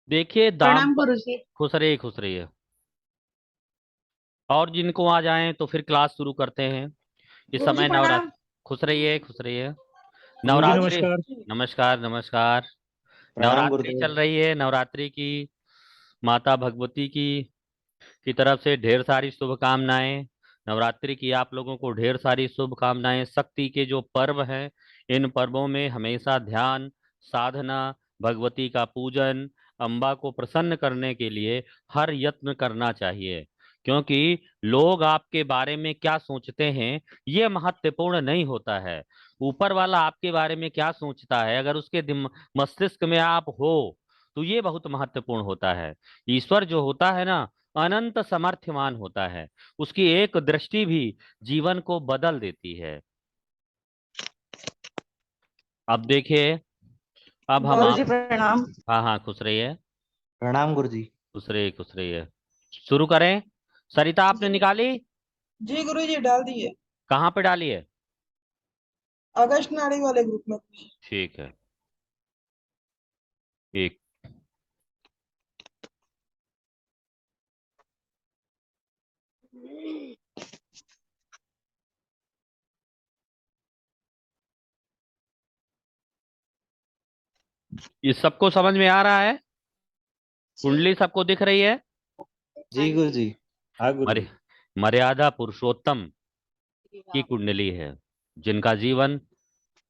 देखिए दाम प्रणाम गुरु जी। खुश रहिए। और जिनको आ जाएं तो फिर क्लास शुरू करते हैं। इस गुरु जी समय नवरात्र। प्रणाम। खुश रहिए खुश रहिए। गुरुजी आज नवरात्रि। नमस्कार। नमस्कार नमस्कार। प्रणाम नवरात्रि गुरुदेव। चल रही है। नवरात्रि की माता भगवती की तरफ से ढेर सारी शुभकामनाएं। नवरात्रि की आप लोगों को ढेर सारी शुभकामनाएं। शक्ति के जो पर्व हैं, इन पर्वों में हमेशा ध्यान, साधना, भगवती का पूजन, अम्बा को प्रसन्न करने के लिए हर यत्न करना चाहिए। क्योंकि लोग आपके बारे में क्या सोचते हैं, ये महत्वपूर्ण नहीं होता है। ऊपर वाला आपके बारे में क्या सोचता है, अगर उसके मस्तिष्क में आप हो तो ये बहुत महत्वपूर्ण होता है। ईश्वर जो होता है ना, अनंत समर्थमान होता है। उसकी एक दृष्टि भी जीवन को बदल देती है। अब देखिए, अब हम गुरु आप। जी प्रणाम। हाँ हाँ, खुश रहिए। प्रणाम गुरुजी। खुश रहिए। शुरू करें। सरिता आपने जी। निकाली? जी गुरु जी डाल दिए। कहाँ पे डाली है? अगस्त नारी वाले ग्रुप में। ठीक है। एक। ये सबको समझ में आ रहा है? जी। कुंडली सबको दिख रही है? जी गुरुजी। हाँ मर्य गुरुजी। मर्यादा पुरुषोत्तम की कुंडली है। जिनका जीवन,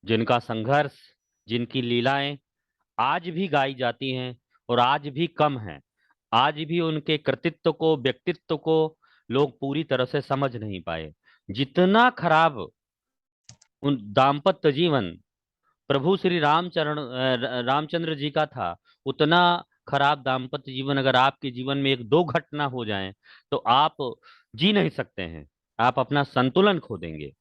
जिनका संघर्ष, जिनकी लीलाएं आज भी गाई जाती हैं और आज भी कम हैं। आज भी उनके कृतित्व को, व्यक्तित्व को लोग पूरी तरह से समझ नहीं पाए। जितना खराब उन दाम्पत्य जीवन प्रभु श्री रामचंद्र जी का था, उतना खराब दाम्पत्य जीवन अगर आपके जीवन में एक दो घटना हो जाए तो आप जी नहीं सकते हैं। आप अपना संतुलन खो देंगे।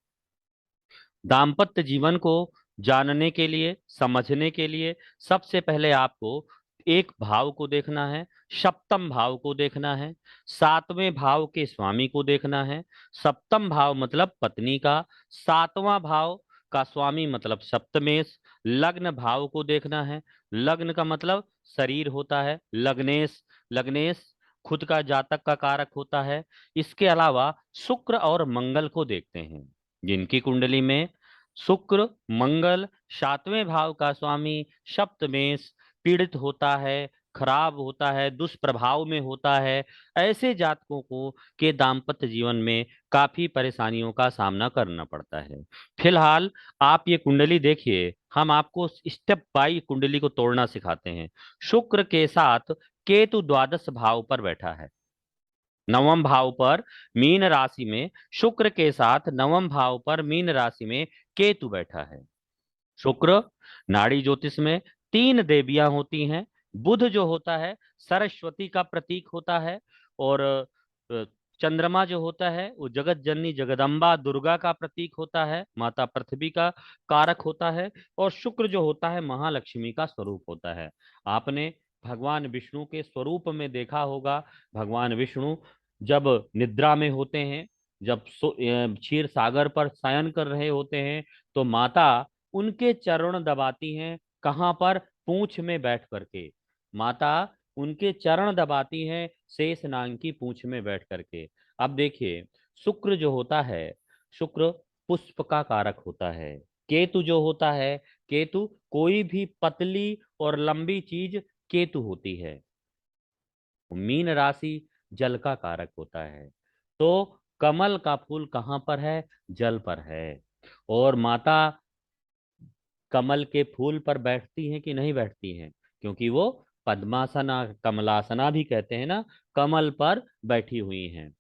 दाम्पत्य जीवन को जानने के लिए, समझने के लिए सबसे पहले आपको एक भाव को देखना है, सप्तम भाव को देखना है, सातवें भाव के स्वामी को देखना है। सप्तम भाव मतलब पत्नी का, सातवां भाव का स्वामी मतलब सप्तमेश। लग्न भाव को देखना है। लग्न का मतलब शरीर होता है, लग्नेश। लग्नेश खुद का जातक का कारक होता है। इसके अलावा शुक्र और मंगल को देखते हैं। जिनकी कुंडली में शुक्र, मंगल, सातवें भाव का स्वामी सप्तमेश पीड़ित होता है, खराब होता है, दुष्प्रभाव में होता है, ऐसे जातकों को के दाम्पत्य जीवन में काफी परेशानियों का सामना करना पड़ता है। फिलहाल आप ये कुंडली देखिए, हम आपको स्टेप बाई कुंडली को तोड़ना सिखाते हैं। शुक्र के साथ केतु द्वादश भाव पर बैठा है। नवम भाव पर मीन राशि में शुक्र के साथ नवम भाव पर मीन राशि में केतु बैठा है। शुक्र नाड़ी ज्योतिष में तीन देवियां होती हैं। बुध जो होता है सरस्वती का प्रतीक होता है। और चंद्रमा जो होता है वो जगत जननी जगदम्बा दुर्गा का प्रतीक होता है, माता पृथ्वी का कारक होता है। और शुक्र जो होता है महालक्ष्मी का स्वरूप होता है। आपने भगवान विष्णु के स्वरूप में देखा होगा। भगवान विष्णु जब निद्रा में होते हैं, जब क्षीर सागर पर शयन कर रहे होते हैं, तो माता उनके चरण दबाती हैं। कहाँ पर? पूंछ में बैठ करके। माता उनके चरण दबाती हैं शेष नाग की पूंछ में बैठ करके। अब देखिए, शुक्र जो होता है, शुक्र पुष्प का कारक होता है। केतु जो होता है, केतु कोई भी पतली और लंबी चीज केतु होती है। मीन राशि जल का कारक होता है। तो कमल का फूल कहाँ पर है? जल पर है। और माता कमल के फूल पर बैठती हैं कि नहीं बैठती हैं? क्योंकि वो पद्मासना, कमलासना भी कहते हैं ना, कमल पर बैठी हुई हैं।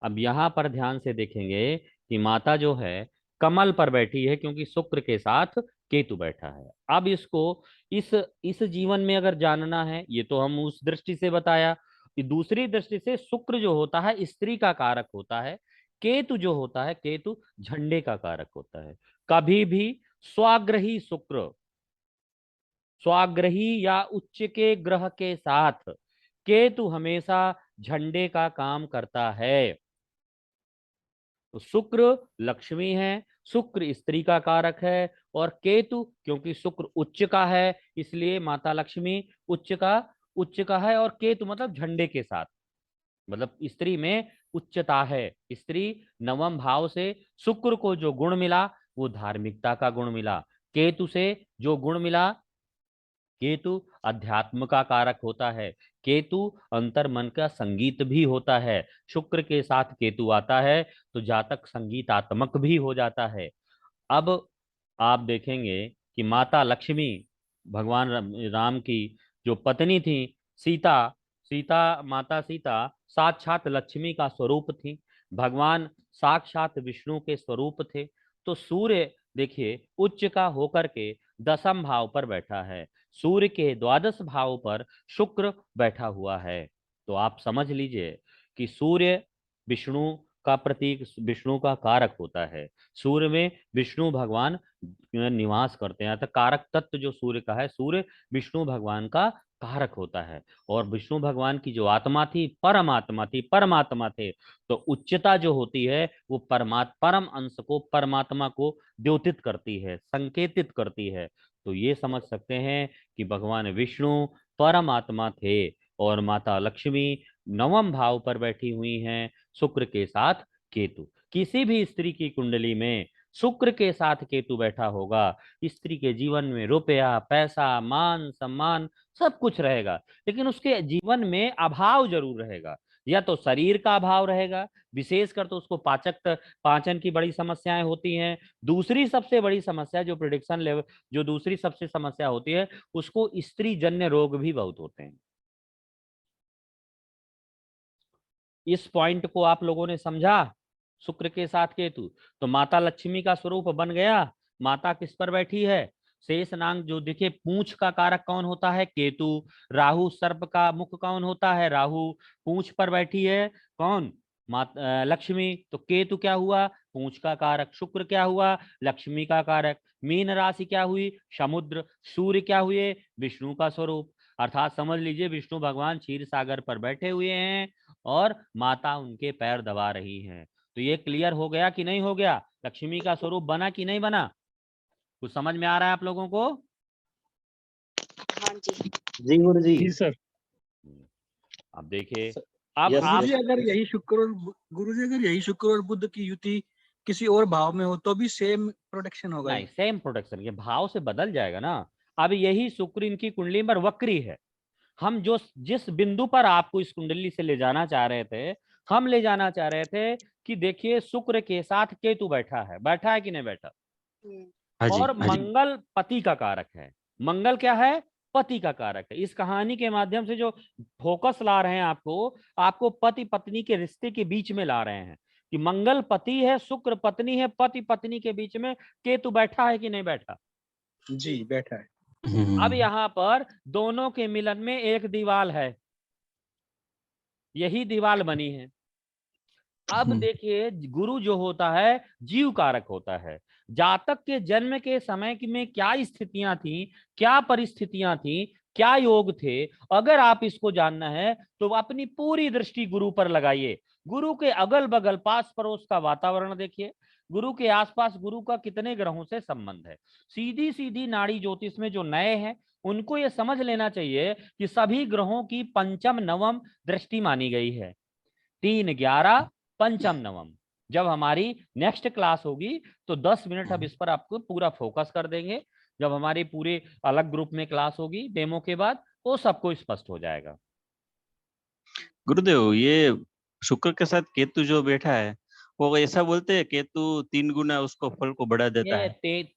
अब यहाँ पर ध्यान से देखेंगे कि माता जो है कमल पर बैठी है, क्योंकि शुक्र के साथ केतु बैठा है। अब इसको इस इस जीवन में अगर जानना है, ये तो हम उस दृष्टि से बताया कि दूसरी दृष्टि से शुक्र जो होता है स्त्री का कारक होता है। केतु जो होता है, केतु झंडे का कारक होता है। कभी भी स्वाग्रही शुक्र, स्वाग्रही या उच्च के ग्रह के साथ केतु हमेशा झंडे का काम करता है। तो शुक्र लक्ष्मी है, शुक्र स्त्री का कारक है। और केतु क्योंकि शुक्र उच्च का है, इसलिए माता लक्ष्मी उच्च का उच्च का है, और केतु मतलब झंडे के साथ, मतलब स्त्री में उच्चता है। स्त्री नवम भाव से शुक्र को जो गुण मिला वो धार्मिकता का गुण मिला। केतु से जो गुण मिला, केतु अध्यात्म का कारक होता है। केतु अंतर मन का संगीत भी होता है। शुक्र के साथ केतु आता है तो जातक संगीतात्मक भी हो जाता है। अब आप देखेंगे कि माता लक्ष्मी, भगवान राम की जो पत्नी थी, सीता, माता सीता साक्षात लक्ष्मी का स्वरूप थी। भगवान साक्षात विष्णु के स्वरूप थे। तो सूर्य देखिए उच्च का होकर के दसम भाव पर बैठा है, सूर्य के द्वादश भाव पर शुक्र बैठा हुआ है। तो आप समझ लीजिए कि सूर्य विष्णु का प्रतीक, विष्णु का कारक होता है। सूर्य में विष्णु भगवान निवास करते हैं, अर्थात कारक तत्व जो सूर्य का है, सूर्य विष्णु भगवान का कारक होता है। और विष्णु भगवान की जो आत्मा थी परमात्मा थी, परमात्मा थे। तो उच्चता जो होती है वो परम अंश को, परमात्मा को द्योतित करती है, संकेतित करती है। तो ये समझ सकते हैं कि भगवान विष्णु परमात्मा थे और माता लक्ष्मी नवम भाव पर बैठी हुई हैं शुक्र के साथ केतु। किसी भी स्त्री की कुंडली में शुक्र के साथ केतु बैठा होगा, स्त्री के जीवन में रुपया, पैसा, मान सम्मान सब कुछ रहेगा, लेकिन उसके जीवन में अभाव जरूर रहेगा। या तो शरीर का अभाव रहेगा, विशेषकर तो उसको पाचन की बड़ी समस्याएं होती हैं। दूसरी सबसे बड़ी समस्या जो प्रिडिक्शन लेवल, जो दूसरी सबसे समस्या होती है, उसको स्त्री जन्य रोग भी बहुत होते हैं। इस पॉइंट को आप लोगों ने समझा? शुक्र के साथ केतु, तो माता लक्ष्मी का स्वरूप बन गया। माता किस पर बैठी है? शेष नाग जो दिखे, पूंछ का कारक कौन होता है? केतु। राहु सर्प का मुख कौन होता है? राहु। पूंछ पर बैठी है कौन? लक्ष्मी। तो केतु क्या हुआ? पूंछ का कारक। शुक्र क्या हुआ? लक्ष्मी का कारक। मीन राशि क्या हुई? समुद्र। सूर्य क्या हुए? विष्णु का स्वरूप। अर्थात समझ लीजिए विष्णु भगवान क्षीर सागर पर बैठे हुए हैं और माता उनके पैर दबा रही हैं। तो ये क्लियर हो गया कि नहीं हो गया? लक्ष्मी का स्वरूप बना कि नहीं बना? कुछ समझ में आ रहा है आप लोगों को? हाँ जी। जी गुरु जी। जी सर। अब देखिए, सर, अब यस, आप गुरुजी अगर यही शुक्र और गुरुजी अगर यही शुक्र और बुध की युति किसी और भाव में हो तो भी सेम प्रोटेक्शन होगा नहीं, ये? सेम प्रोटेक्शन, ये भाव से बदल जाएगा ना। अब यही शुक्र इनकी कुंडली पर वक्री है। हम जो जिस बिंदु पर आपको इस कुंडली से ले जाना चाह रहे थे, हम ले जाना चाह रहे थे कि देखिए शुक्र के साथ केतु बैठा है, बैठा है कि नहीं बैठा? हाँ जी, और हाँ जी। मंगल पति का कारक है। मंगल क्या है? पति का कारक है। इस कहानी के माध्यम से जो फोकस ला रहे हैं आपको, आपको पति पत्नी के रिश्ते के बीच में ला रहे हैं कि मंगल पति है, शुक्र पत्नी है, पति पत्नी के बीच में केतु बैठा है कि नहीं बैठा? जी बैठा है। अब यहाँ पर दोनों के मिलन में एक दीवाल है, यही दीवाल बनी है। अब देखिए गुरु जो होता है जीव कारक होता है। जातक के जन्म के समय में क्या स्थितियां थी, क्या परिस्थितियां थी, क्या योग थे, अगर आप इसको जानना है तो अपनी पूरी दृष्टि गुरु पर लगाइए। गुरु के अगल बगल पास पड़ोस का वातावरण देखिए, गुरु के आसपास गुरु का कितने ग्रहों से संबंध है। सीधी सीधी नाड़ी ज्योतिष में जो नए हैं उनको ये समझ लेना चाहिए कि सभी ग्रहों की पंचम नवम दृष्टि मानी गई है। 3, 11, पंचम नवम। जब हमारी नेक्स्ट क्लास होगी तो 10 मिनट अब इस पर आपको पूरा फोकस कर देंगे। जब हमारी पूरे अलग ग्रुप में क्लास होगी डेमो के बाद, तो सबको स्पष्ट हो जाएगा। गुरुदेव, ये शुक्र के साथ केतु जो बैठा है वो ऐसा बोलते हैं केतु 3 गुना उसको फल को बढ़ा देता है।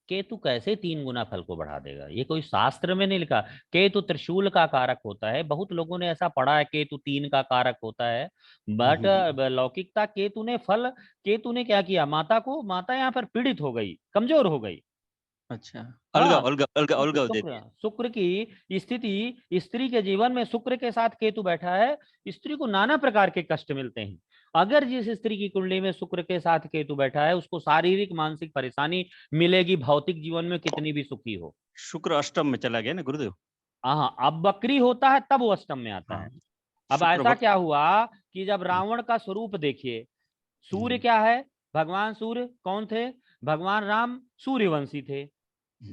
केतु कैसे 3 गुना फल को बढ़ा देगा? ये कोई शास्त्र में नहीं लिखा। केतु त्रिशूल का कारक होता है, बहुत लोगों ने ऐसा पढ़ा है केतु 3 का कारक होता है, बट लौकिकता केतु ने क्या किया? माता यहाँ पर पीड़ित हो गई, कमजोर हो गई। अच्छा, हाँ, अलगाव दे दिया। शुक्र की स्थिति, स्त्री के जीवन में शुक्र के साथ केतु बैठा है, स्त्री को नाना प्रकार के कष्ट मिलते हैं। अगर जिस स्त्री की कुंडली में शुक्र के साथ केतु बैठा है उसको शारीरिक मानसिक परेशानी मिलेगी, भौतिक जीवन में कितनी भी सुखी हो। शुक्र अष्टम में चला गया ना गुरुदेव। हाँ, अब बकरी होता है तब वो अष्टम में आता है। अब शुक्र ऐसा वक्त क्या हुआ कि जब रावण का स्वरूप देखिए, सूर्य क्या है? भगवान सूर्य कौन थे? भगवान राम सूर्यवंशी थे।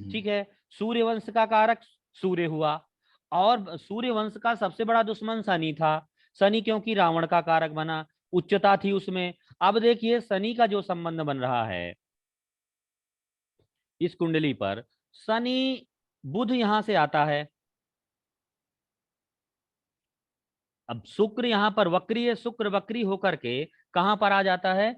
ठीक है, सूर्यवंश का कारक सूर्य हुआ। और सूर्यवंश का सबसे बड़ा दुश्मन शनि था। शनि क्योंकि रावण का कारक बना, उच्चता थी उसमें। अब देखिए शनि का जो संबंध बन रहा है इस कुंडली पर, शनि बुध यहां से आता है। अब शुक्र यहां पर वक्री है, शुक्र वक्री होकर के कहां पर आ जाता है?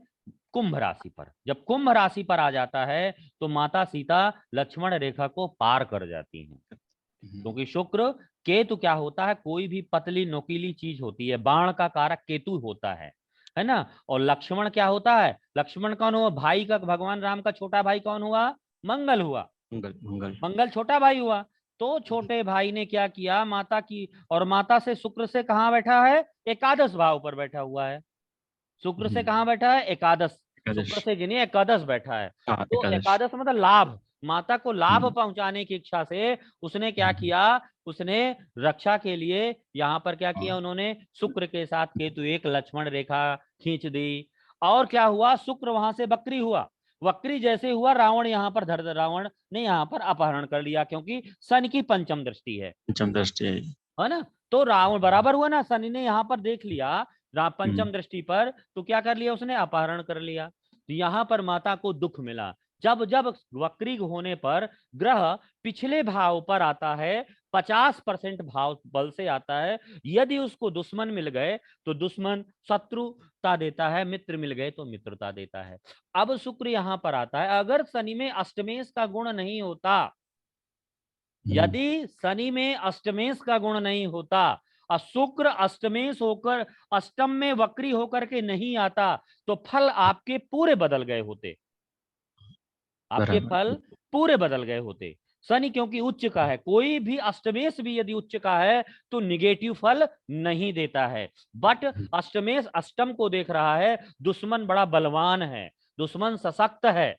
कुंभ राशि पर। जब कुंभ राशि पर आ जाता है तो माता सीता लक्ष्मण रेखा को पार कर जाती हैं, क्योंकि शुक्र, केतु क्या होता है? कोई भी पतली नोकीली चीज होती है, बाण का कारक केतु होता है ना। और लक्ष्मण क्या होता है? लक्ष्मण कौन हुआ? भाई का, भगवान राम का छोटा भाई कौन हुआ? मंगल हुआ। मंगल मंगल मंगल छोटा भाई हुआ। तो छोटे भाई ने क्या किया? माता की, और माता से शुक्र से कहाँ बैठा है? एकादश भाव पर बैठा हुआ है। शुक्र से कहाँ बैठा है? एकादश। एकादश। शुक्र से गिनिए एकादश बैठा है। हाँ, तो एकादश। एकादश मतलब लाभ, माता को लाभ हम्म। पहुंचाने की इच्छा से उसने क्या किया? उसने रक्षा के लिए यहाँ पर क्या किया? उन्होंने शुक्र के साथ केतु एक लक्ष्मण रेखा खींच दी। और क्या हुआ? शुक्र वहां से वक्री हुआ। वक्री जैसे हुआ, रावण यहाँ पर रावण ने यहाँ पर अपहरण कर लिया, क्योंकि शनि की पंचम दृष्टि है पंचम दृष्टि है। है ना। तो रावण बराबर हुआ ना, शनि ने यहाँ पर देख लिया पंचम दृष्टि पर, तो क्या कर लिया उसने? अपहरण कर लिया। तो यहाँ पर माता को दुख मिला। जब जब वक्री होने पर ग्रह पिछले भाव पर आता है, 50% भाव बल से आता है। यदि उसको दुश्मन मिल गए तो दुश्मन शत्रुता देता है, मित्र मिल गए तो मित्रता देता है। अब शुक्र यहाँ पर आता है। अगर शनि में अष्टमेश का गुण नहीं होता, यदि शनि में अष्टमेश का गुण नहीं होता और शुक्र अष्टमेश होकर अष्टम में वक्री होकर के नहीं आता, तो फल आपके पूरे बदल गए होते। आपके फल पूरे बदल गए होते। शनि क्योंकि उच्च का है, कोई भी अष्टमेश भी यदि उच्च का है तो निगेटिव फल नहीं देता है। बट अष्टमेश अष्टम को देख रहा है, दुश्मन बड़ा बलवान है, दुश्मन सशक्त है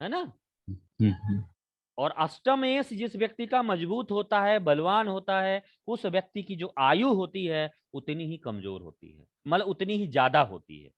ना। और अष्टमेश जिस व्यक्ति का मजबूत होता है, बलवान होता है, उस व्यक्ति की जो आयु होती है उतनी ही कमजोर होती है, मतलब उतनी ही ज्यादा होती है।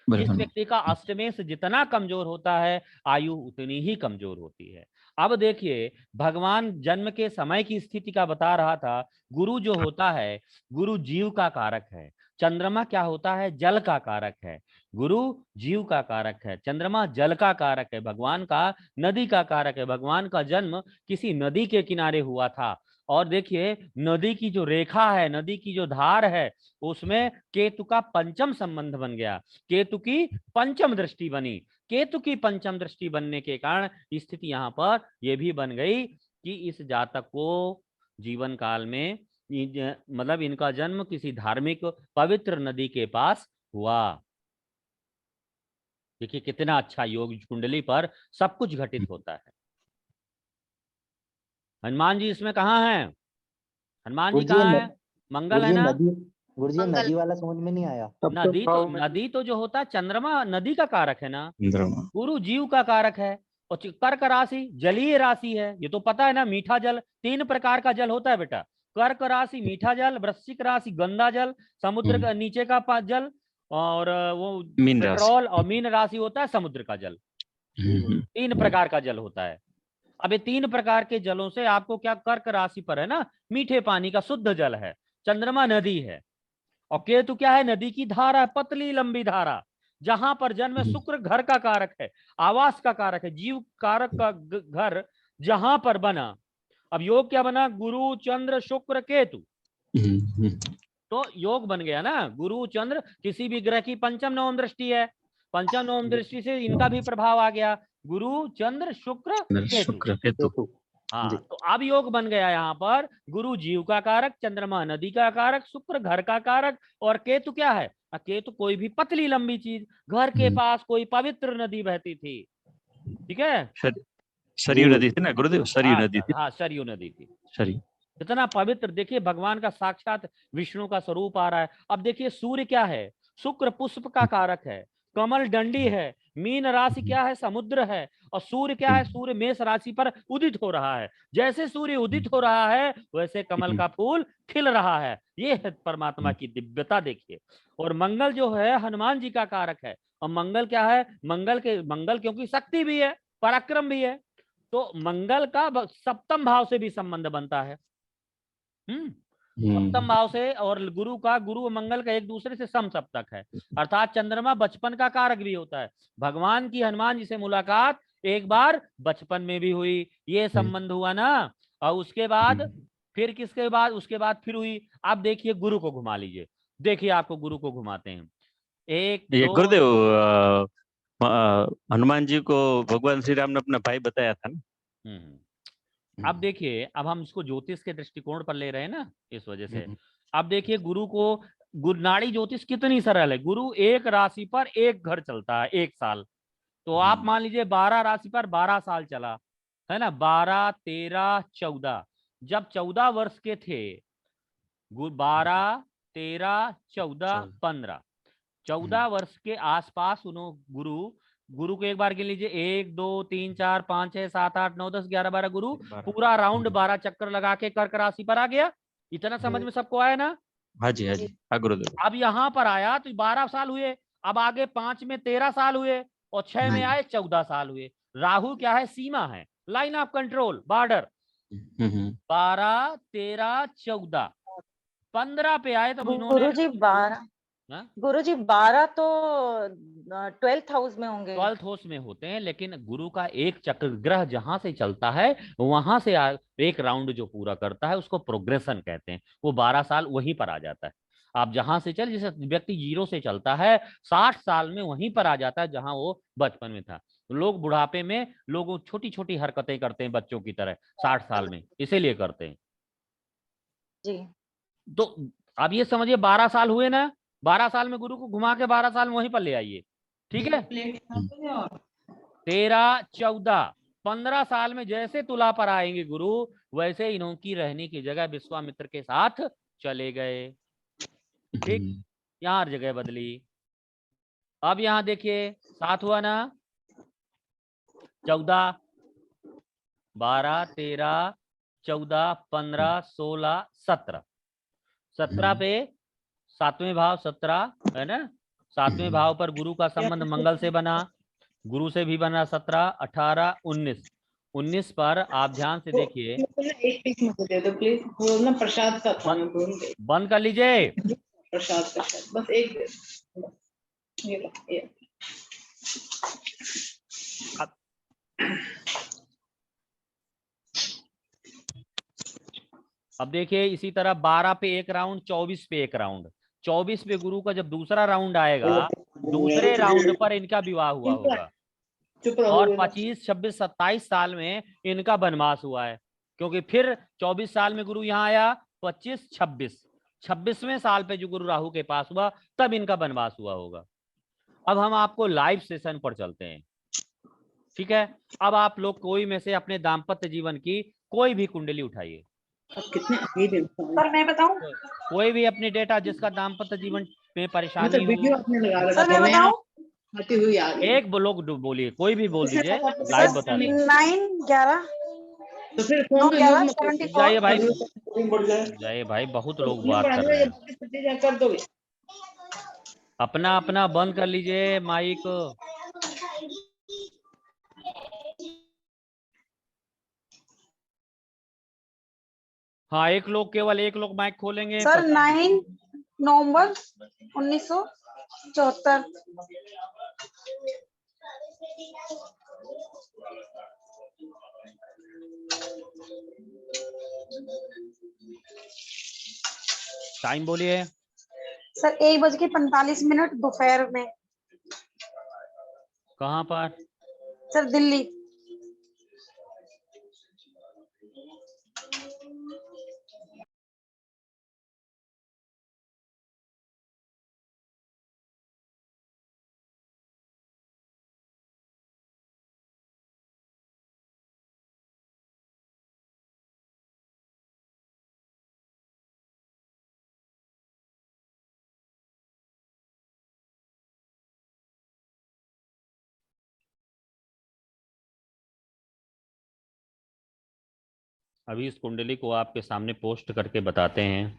जिस व्यक्ति का अष्टमेश जितना कमजोर होता है, आयु उतनी ही कमजोर होती है। अब देखिए, भगवान जन्म के समय की स्थिति का बता रहा था। गुरु जो होता है, गुरु जीव का कारक है। चंद्रमा क्या होता है? जल का कारक है। गुरु जीव का कारक है, चंद्रमा जल का कारक है, भगवान का नदी का कारक है। भगवान का जन्म किसी नदी के किनारे हुआ था। और देखिए, नदी की जो रेखा है, नदी की जो धार है, उसमें केतु का पंचम संबंध बन गया। केतु की पंचम दृष्टि बनी। केतु की पंचम दृष्टि बनने के कारण स्थिति यहाँ पर यह भी बन गई कि इस जातक को जीवन काल में मतलब इनका जन्म किसी धार्मिक पवित्र नदी के पास हुआ। देखिए कितना अच्छा योग कुंडली पर सब कुछ घटित होता है। हनुमान जी इसमें कहाँ हैं? हनुमान जी कहाँ है? मंगल है ना। गुरुजी मंगल। नदी वाला समझ में नहीं आया। नदी तो जो होता है, चंद्रमा नदी का कारक है ना, चंद्रमा गुरु जीव का कारक है। और कर्क राशि जलीय राशि है, ये तो पता है ना। मीठा जल, 3 प्रकार का जल होता है बेटा। कर्क राशि मीठा जल, वृश्चिक राशि गंदा जल, समुद्र का नीचे का जल, और वो मीन राशि। पेट्रोल, और मीन राशि होता है समुद्र का जल। 3 प्रकार का जल होता है। अब ये 3 प्रकार के जलों से आपको क्या, कर्क राशि पर है ना, मीठे पानी का शुद्ध जल है। चंद्रमा नदी है, और केतु क्या है? नदी की धारा, पतली लंबी धारा। जहां पर जन्म, शुक्र घर का कारक है, आवास का कारक है, जीव कारक का घर जहां पर बना। अब योग क्या बना? गुरु चंद्र शुक्र केतु। तो योग बन गया ना। गुरु चंद्र किसी भी ग्रह की पंचम नवम दृष्टि है, पंचम नवम दृष्टि से इनका भी प्रभाव आ गया। गुरु चंद्र शुक्र केतु। हाँ, तो अब योग बन गया यहाँ पर। गुरु जीव का कारक, चंद्रमा नदी का कारक, शुक्र घर का कारक, और केतु क्या है? केतु कोई भी पतली लंबी चीज। घर के पास कोई पवित्र नदी बहती थी, ठीक है। सरयू नदी थी ना गुरुदेव, सरयू नदी थी। हाँ, सरयू नदी थी। सरयू कितना पवित्र। देखिए भगवान का साक्षात विष्णु का स्वरूप आ रहा है। अब देखिए सूर्य क्या है? शुक्र पुष्प का कारक है, कमल डंडी है। मीन राशि क्या है? समुद्र है। और सूर्य क्या है? सूर्य मेष राशि पर उदित हो रहा है। जैसे सूर्य उदित हो रहा है, वैसे कमल का फूल खिल रहा है। ये है परमात्मा की दिव्यता, देखिए। और मंगल जो है, हनुमान जी का कारक है। और मंगल क्या है? मंगल क्योंकि शक्ति भी है, पराक्रम भी है, तो मंगल का सप्तम भाव से भी संबंध बनता है। सप्तम भाव से, और गुरु और मंगल का एक दूसरे से सम सप्तक है, अर्थात चंद्रमा बचपन का कारक भी होता है। भगवान की हनुमान जी से मुलाकात एक बार बचपन में भी हुई, ये संबंध हुआ ना। और उसके बाद फिर किसके बाद, उसके बाद फिर हुई। आप देखिए गुरु को घुमा लीजिए, देखिए आपको गुरु को घुमाते हैं। एक ये दो गुरुदेव हनुमान जी को भगवान श्री राम ने अपना भाई बताया था ना। अब देखिए, अब हम इसको ज्योतिष के दृष्टिकोण पर ले रहे हैं ना, इस वजह से। हम्म, अब देखिए गुरु को, नाड़ी ज्योतिष कितनी सरल है। गुरु एक राशि पर एक घर चलता है, एक साल। तो आप मान लीजिए 12 राशि पर 12 साल चला है ना, 12 13 14। जब 14 वर्ष के थे, 12 13 14 15, 14 वर्ष के आसपास उन्होंने गुरु को एक बार गिन लीजिए, 1 2 3 4 5 6 7 8 9 10 11 12 गुरु पूरा राउंड 12 चक्कर लगा के कर्क राशि पर आ गया। इतना समझ में सबको आया ना। हाँ जी, हाँ जी, हाँ गुरुदेव। अब यहाँ पर आया तो 12 साल हुए, अब आगे 5 में 13 साल हुए, और 6 में आए 14 साल हुए। राहु क्या है, सीमा है, लाइन ऑफ कंट्रोल, बॉर्डर। 12 13 14, 15 पे आए तब इन्होंने, गुरुजी 12, हाँ? गुरुजी 12 तो 12th हाउस में होंगे। 12th हाउस में होते हैं, लेकिन गुरु का एक चक्र ग्रह जहां से चलता है वहां से एक राउंड जो पूरा करता है उसको प्रोग्रेशन कहते हैं। वो 12 साल वहीं पर आ जाता है। आप जहां से चल, जैसे व्यक्ति 0 से चलता है 60 साल में वहीं पर आ जाता है जहां वो बचपन में था। लोग बुढ़ापे में लोग छोटी छोटी हरकतें करते हैं बच्चों की तरह 60 साल में, इसीलिए करते हैं। जी। तो अब ये समझिए 12 साल हुए ना, 12 साल में गुरु को घुमा के 12 साल में वहीं पर ले आइए, ठीक है। 13 14 15 साल में जैसे तुला पर आएंगे गुरु, वैसे इनकी रहने की जगह विश्वामित्र के साथ चले गए। ठीक, यहाँ जगह बदली। अब यहाँ देखिए 7 हुआ ना, 14 12 13 14 15 16 17, 17 पे 7वें भाव 17 है ना, 7वें भाव पर गुरु का संबंध मंगल से बना, गुरु से भी बना 17 18 19, 19 पर आप ध्यान से देखिए, एक पीस मुझे दे दो प्लीज, वो ना प्रसाद का था, मैं भूल गई। बंद कर लीजिए। प्रसाद बस एक दे दो। ये लो, ये। अब देखिए इसी तरह 12 पे एक राउंड, 24 पे एक राउंड, 24 पे गुरु का जब दूसरा राउंड आएगा, दूसरे राउंड पर इनका विवाह हुआ होगा। चुप रहो और बेटा। 25 26 27 साल में इनका वनवास हुआ है, क्योंकि फिर 24 साल में गुरु यहाँ आया, 25 26 26वें साल पे जो गुरु राहु के पास हुआ तब इनका वनवास हुआ होगा। अब हम आपको लाइव सेशन पर चलते हैं, ठीक है। अब आप लोग कोई में से अपने दाम्पत्य जीवन की कोई भी कुंडली उठाइए, अब कितने अमीर इंसान हैं। सर मैं बताऊं, कोई भी अपनी डेटा जिसका दाम्पत्य जीवन में परेशानी मतलब हो। वीडियो आपने लगा रखा सर मैं है, मैं बताऊं, आती हुई आ गई। एक लोग बोलिए, कोई भी बोल इसमें दीजिए, पता चला लाइव बता दें। 9 11 तो फिर 9 फोन तो यूज 11 मत करो। जाइए 74। भाई, बढ़ जाए जाइए भाई, बहुत तो लोग यूं बात कर बढ़ाने रहे में हैं। जब 25 कर दोगे। अपना अपना बंद कर लीजिए माइक। हाँ, केवल एक लोग माइक खोलेंगे। सर 9 नवंबर 1974। टाइम बोलिए। सर 1:45 दोपहर में। कहाँ पर? सर दिल्ली। अभी इस कुंडली को आपके सामने पोस्ट करके बताते हैं।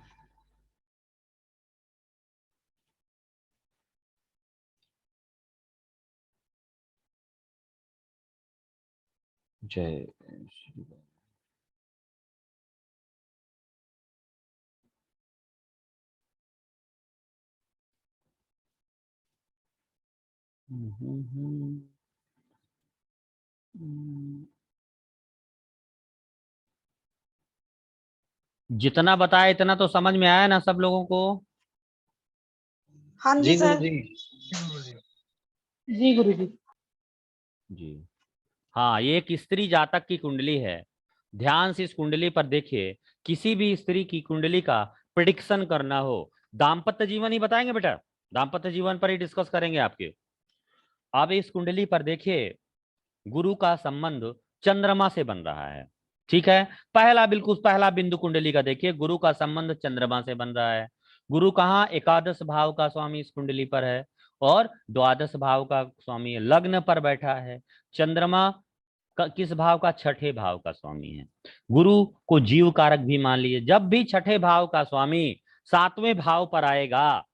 जय श्री राम। जितना बताया इतना तो समझ में आया ना सब लोगों को? हाँ जी सर। गुरुजी। जी गुरुजी। जी हाँ, ये एक स्त्री जातक की कुंडली है। ध्यान से इस कुंडली पर देखिए। किसी भी स्त्री की कुंडली का प्रिडिक्शन करना हो, दाम्पत्य जीवन ही बताएंगे बेटा, दाम्पत्य जीवन पर ही डिस्कस करेंगे आपके। अब इस कुंडली पर देखिए, गुरु का संबंध चंद्रमा से बन रहा है। ठीक है, पहला बिल्कुल पहला बिंदु कुंडली का देखिए, गुरु का संबंध चंद्रमा से बन रहा है। गुरु कहाँ? एकादश भाव का स्वामी इस कुंडली पर है और द्वादश भाव का स्वामी लग्न पर बैठा है। चंद्रमा किस भाव का? छठे भाव का स्वामी है। गुरु को जीव कारक भी मान लीजिए। जब भी छठे भाव का स्वामी सातवें भाव पर आएगा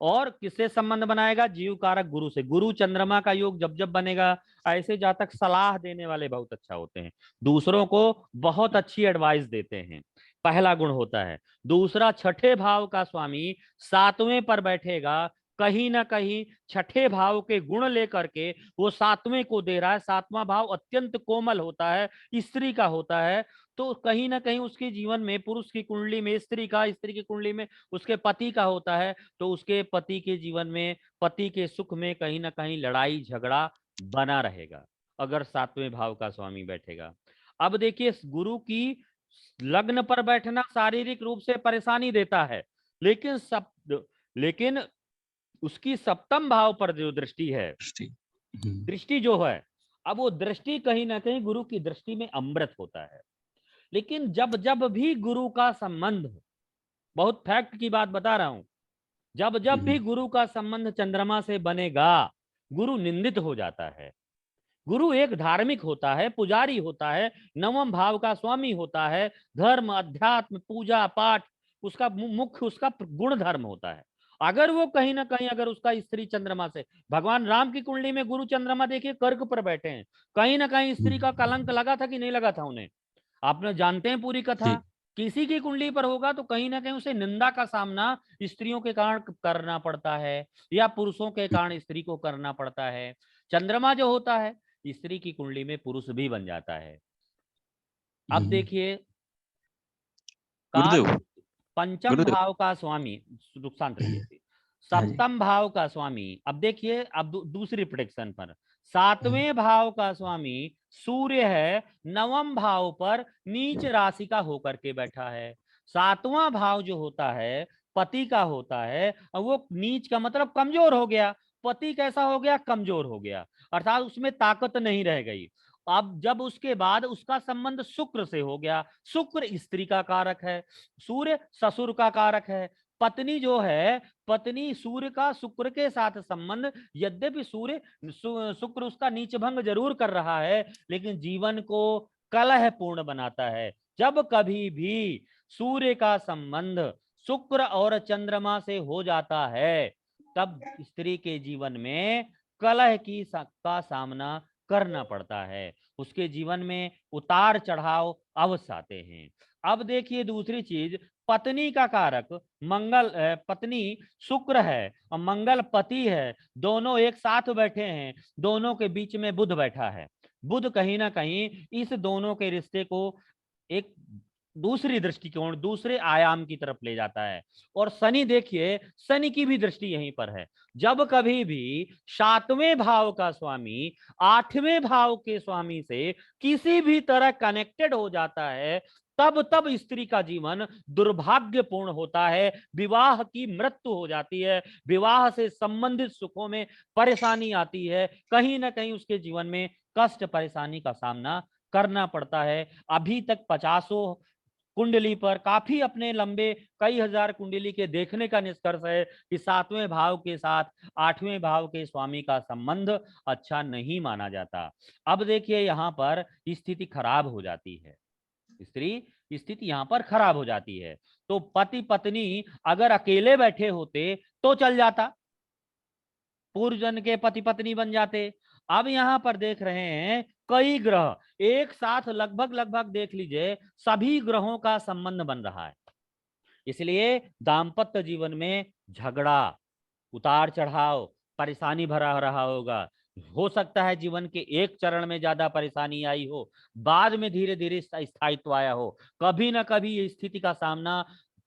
और किससे संबंध बनाएगा? जीव कारक गुरु से। गुरु चंद्रमा का योग जब जब बनेगा, ऐसे जातक सलाह देने वाले बहुत अच्छा होते हैं, दूसरों को बहुत अच्छी एडवाइस देते हैं, पहला गुण होता है। दूसरा, छठे भाव का स्वामी सातवें पर बैठेगा, कहीं ना कहीं छठे भाव के गुण लेकर के वो सातवें को दे रहा है। सातवां भाव अत्यंत कोमल होता है, स्त्री का होता है, तो कहीं ना कहीं उसके जीवन में, पुरुष की कुंडली में स्त्री का, स्त्री की कुंडली में उसके पति का होता है, तो उसके पति के जीवन में, पति के सुख में कहीं ना कहीं लड़ाई झगड़ा बना रहेगा अगर सातवें भाव का स्वामी बैठेगा। अब देखिए, गुरु की लग्न पर बैठना शारीरिक रूप से परेशानी देता है, लेकिन उसकी सप्तम भाव पर जो दृष्टि है, दृष्टि जो है, अब वो दृष्टि कहीं ना कहीं गुरु की दृष्टि में अमृत होता है। लेकिन जब जब भी गुरु का संबंध, बहुत फैक्ट की बात बता रहा हूं, जब जब भी गुरु का संबंध चंद्रमा से बनेगा, गुरु निंदित हो जाता है। गुरु एक धार्मिक होता है, पुजारी होता है, नवम भाव का स्वामी होता है, धर्म, अध्यात्म, पूजा पाठ उसका मुख्य, उसका गुण धर्म होता है। अगर वो कहीं ना कहीं, अगर उसका स्त्री चंद्रमा से, भगवान राम की कुंडली में गुरु चंद्रमा देखिए कर्क पर बैठे हैं, कहीं ना कहीं स्त्री का कलंक लगा था कि नहीं लगा था उन्हें? आपने जानते हैं पूरी कथा। किसी की कुंडली पर होगा तो कहीं ना कहीं उसे निंदा का सामना स्त्रियों के कारण करना पड़ता है, या पुरुषों के कारण स्त्री को करना पड़ता है। चंद्रमा जो होता है, स्त्री की कुंडली में पुरुष भी बन जाता है। अब देखिए, काल पंचम भाव का स्वामी, शांत रहिए, सप्तम भाव का स्वामी, अब देखिए, अब दूसरी प्रेडिक्शन पर, सातवें भाव का स्वामी सूर्य है, नवम भाव पर नीच राशि का होकर के बैठा है। सातवां भाव जो होता है पति का होता है, वो नीच का मतलब कमजोर हो गया। पति कैसा हो गया? कमजोर हो गया, अर्थात उसमें ताकत नहीं रह गई। अब जब उसके बाद उसका संबंध शुक्र से हो गया, शुक्र स्त्री का कारक है, सूर्य ससुर का कारक है। पत्नी जो है, पत्नी सूर्य का शुक्र के साथ संबंध, यद्यपि सूर्य शुक्र उसका नीच भंग जरूर कर रहा है, लेकिन जीवन को कलह पूर्ण बनाता है। जब कभी भी सूर्य का संबंध शुक्र और चंद्रमा से हो जाता है, तब स्त्री के जीवन में कलह का सामना करना पड़ता है, उसके जीवन में उतार चढ़ाव अवश्य आते हैं। अब देखिए दूसरी चीज, पत्नी का कारक मंगल, पत्नी शुक्र है और मंगल पति है, दोनों एक साथ बैठे हैं, दोनों के बीच में बुध बैठा है। बुध कहीं ना कहीं इस दोनों के रिश्ते को एक दूसरी दृष्टिकोण, दूसरे आयाम की तरफ ले जाता है। और शनि देखिए, शनि की भी दृष्टि यहीं पर है। जब कभी भी सातवें भाव का स्वामी आठवें भाव के स्वामी से किसी भी तरह कनेक्टेड हो जाता है, तब तब स्त्री का जीवन दुर्भाग्यपूर्ण होता है, विवाह की मृत्यु हो जाती है, विवाह से संबंधित सुखों में परेशानी आती है, कहीं ना कहीं उसके जीवन में कष्ट परेशानी का सामना करना पड़ता है। अभी तक 50 कुंडली पर, काफी अपने लंबे कई हजार कुंडली के देखने का निष्कर्ष है कि सातवें भाव के साथ आठवें भाव के स्वामी का संबंध अच्छा नहीं माना जाता। अब देखिए, यहाँ पर स्थिति खराब हो जाती है, स्थिति यहाँ पर खराब हो जाती है। तो पति पत्नी अगर अकेले बैठे होते तो चल जाता, पूर्व जन्म के पति पत्नी बन जाते। अब यहाँ पर देख रहे हैं कई ग्रह एक साथ, लगभग देख लीजिए सभी ग्रहों का संबंध बन रहा है, इसलिए दाम्पत्य जीवन में झगड़ा, उतार चढ़ाव, परेशानी भरा रहा होगा। हो सकता है जीवन के एक चरण में ज्यादा परेशानी आई हो, बाद में धीरे धीरे स्थायित्व आया हो। कभी ना कभी ये स्थिति का सामना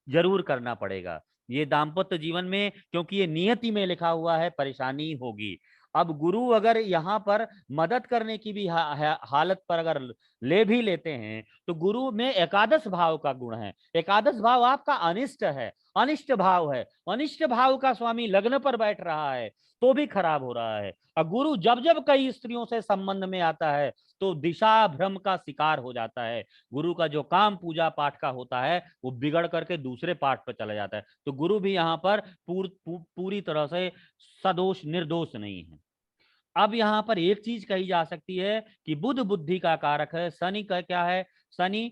जरूर करना पड़ेगा। ये दाम्पत्य जीवन में, क्योंकि ये नियति में लिखा हुआ है, परेशानी होगी। अब गुरु अगर यहाँ पर मदद करने की भी हालत पर अगर ले भी लेते हैं, तो गुरु में एकादश भाव का गुण है। एकादश भाव आपका अनिष्ट है, अनिष्ट भाव है। अनिष्ट भाव का स्वामी लग्न पर बैठ रहा है तो भी खराब हो रहा है। और गुरु जब जब कई स्त्रियों से संबंध में आता है तो दिशा भ्रम का शिकार हो जाता है। गुरु का जो काम पूजा पाठ का होता है वो बिगड़ करके दूसरे पाठ पर चला जाता है। तो गुरु भी यहाँ पर पूरी तरह से सदोष निर्दोष नहीं है। अब यहाँ पर एक चीज कही जा सकती है कि बुध बुद्धि का कारक है। शनि का क्या है? शनि,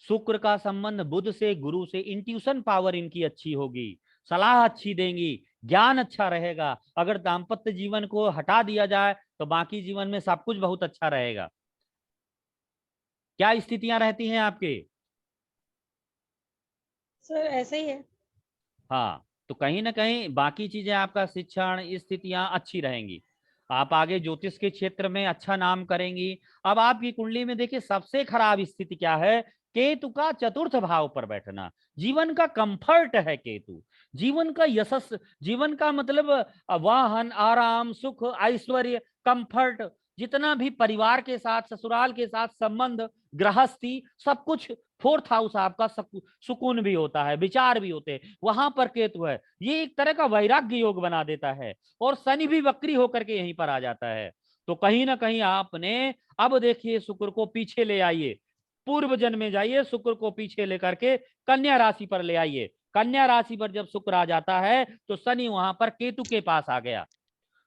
शुक्र का संबंध बुध से, गुरु से। इंट्यूशन पावर इनकी अच्छी होगी, सलाह अच्छी देंगी, ज्ञान अच्छा रहेगा। अगर दाम्पत्य जीवन को हटा दिया जाए तो बाकी जीवन में सब कुछ बहुत अच्छा रहेगा। क्या स्थितियां रहती हैं आपके? सर ऐसे ही है। हाँ, तो कहीं ना कहीं बाकी चीजें, आपका शिक्षण, स्थितियां अच्छी रहेंगी। आप आगे ज्योतिष के क्षेत्र में अच्छा नाम करेंगी। अब आपकी कुंडली में देखिए सबसे खराब स्थिति क्या है? केतु का चतुर्थ भाव पर बैठना। जीवन का कंफर्ट है केतु, जीवन का यशस, जीवन का मतलब वाहन, आराम, सुख, ऐश्वर्य, कंफर्ट, जितना भी परिवार के साथ, ससुराल के साथ संबंध, गृहस्थी, सब कुछ। फोर्थ हाउस आपका सुकून भी होता है, विचार भी होते हैं, वहां पर केतु है। ये एक तरह का वैराग्य योग बना देता है। और शनि भी वक्री होकर के यहीं पर आ जाता है। तो कहीं ना कहीं आपने, अब देखिए शुक्र को पीछे ले आइए, पूर्व जन्म में जाइए, शुक्र को पीछे लेकर के कन्या राशि पर ले आइए। कन्या राशि पर जब शुक्र आ जाता है तो शनि वहां पर केतु के पास आ गया।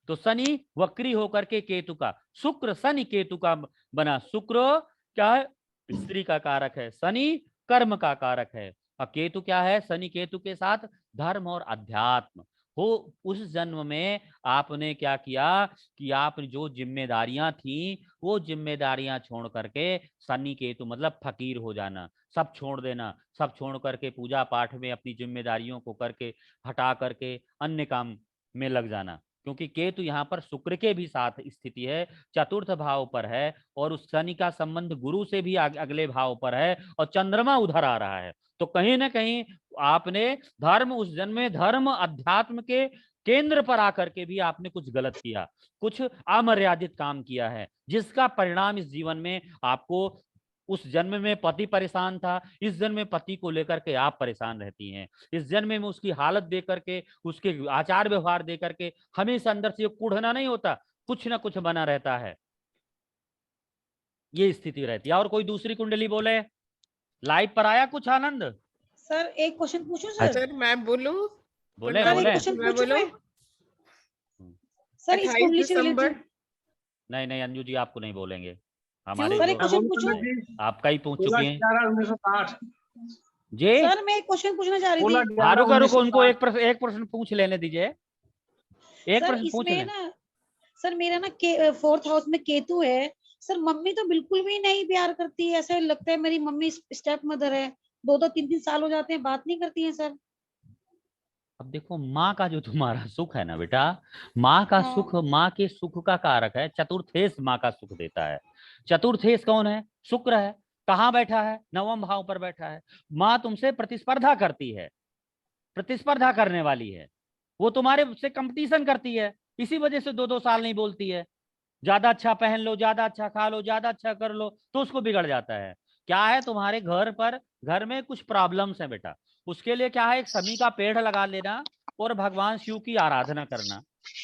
तो शनि वक्री होकर के केतु का, शुक्र शनि केतु का बना। शुक्र क्या है? स्त्री का कारक है, शनि कर्म का कारक है। और केतु क्या है? शनि केतु के साथ धर्म और अध्यात्म हो। उस जन्म में आपने क्या किया कि आप जो जिम्मेदारियां थी वो जिम्मेदारियां छोड़ करके, शनि केतु मतलब फकीर हो जाना, सब छोड़ देना, सब छोड़ करके पूजा पाठ में अपनी जिम्मेदारियों को करके हटा करके अन्य काम में लग जाना। क्योंकि केतु यहाँ पर शुक्र के भी साथ स्थिति है, चतुर्थ भाव पर है, और उस शनि का संबंध गुरु से भी अगले भाव पर है, और चंद्रमा उधर आ रहा है। तो कहीं ना कहीं आपने धर्म, उस जन्म में धर्म अध्यात्म के केंद्र पर आकर के भी आपने कुछ गलत किया, कुछ अमर्यादित काम किया है, जिसका परिणाम इस जीवन में आपको, उस जन्म में पति परेशान था, इस जन्म में पति को लेकर के आप परेशान रहती हैं। इस जन्म में उसकी हालत देख करके, उसके आचार व्यवहार देख करके हमेशा अंदर से कूढ़ना नहीं होता, कुछ ना कुछ बना रहता है। ये स्थिति रहती है। और कोई दूसरी कुंडली बोले? लाइव पर आया कुछ आनंद? सर एक क्वेश्चन पूछूं सर? सर मैं बोलूं? बोले सर एक बोले। क्वेश्चन मैं पूछूं बोलूं? मैं? सर इस 28 कुंडली से दिसंबर। रिलेटेड। नहीं नहीं अंजू जी, आपको नहीं बोलेंगे, क्यों हमारे सर, एक जो क्वेश्चन पूछूं? आपका ही पूछ चुके हैं 11/11/1960। जी। सर मैं एक क्वेश्चन पूछना चाह रही थी। 16/11/1960। रुको रुको, उनको एक प्रश्न पूछ लेने दीजिए। एक सर प्रश्न पूछ इसमें लें। ना, सर मेरा ना फोर्थ हाउस में केतु है। सर मम्मी तो बिल्कुल भी नहीं प्यार करती है, ऐसा लगता है मेरी मम्मी स्टेप मदर है। 2-3 साल हो जाते हैं, बात नहीं करती है सर। अब देखो, माँ का जो तुम्हारा सुख है ना बेटा, माँ का हाँ। सुख, माँ के सुख का कारक है। चतुर्थेश माँ का सुख देता है। चतुर्थेश कौन है? शुक्र है। कहाँ बैठा है? नवम भाव पर बैठा है। माँ तुमसे प्रतिस्पर्धा करती है, प्रतिस्पर्धा करने वाली है, वो तुम्हारे से कंपटीशन करती है। इसी वजह से 2-2 साल नहीं बोलती है। ज्यादा अच्छा पहन लो, ज्यादा अच्छा खा लो, ज्यादा अच्छा कर लो, तो उसको बिगड़ जाता है। क्या है तुम्हारे घर पर, घर में कुछ प्रॉब्लम्स है बेटा। उसके लिए क्या है, एक समी का पेड़ लगा लेना और भगवान शिव की आराधना करना,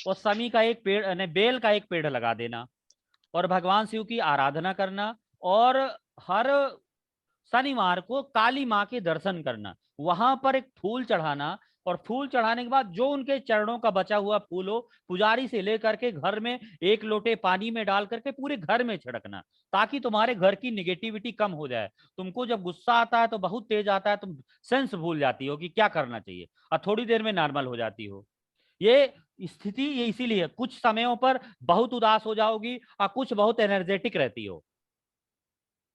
और समी का एक पेड़ यानी बेल का एक पेड़ लगा देना और भगवान शिव की आराधना करना। और हर शनिवार को काली माँ के दर्शन करना, वहां पर एक फूल चढ़ाना, और फूल चढ़ाने के बाद जो उनके चरणों का बचा हुआ फूल हो, पुजारी से लेकर के घर में एक लोटे पानी में डाल करके पूरे घर में छिड़कना, ताकि तुम्हारे घर की निगेटिविटी कम हो जाए। तुमको जब गुस्सा आता है तो बहुत तेज आता है, तुम सेंस भूल जाती हो कि क्या करना चाहिए, और थोड़ी देर में नॉर्मल हो जाती हो। ये स्थिति ये इसीलिए कुछ समयों पर बहुत उदास हो जाओगी और कुछ बहुत एनर्जेटिक रहती हो।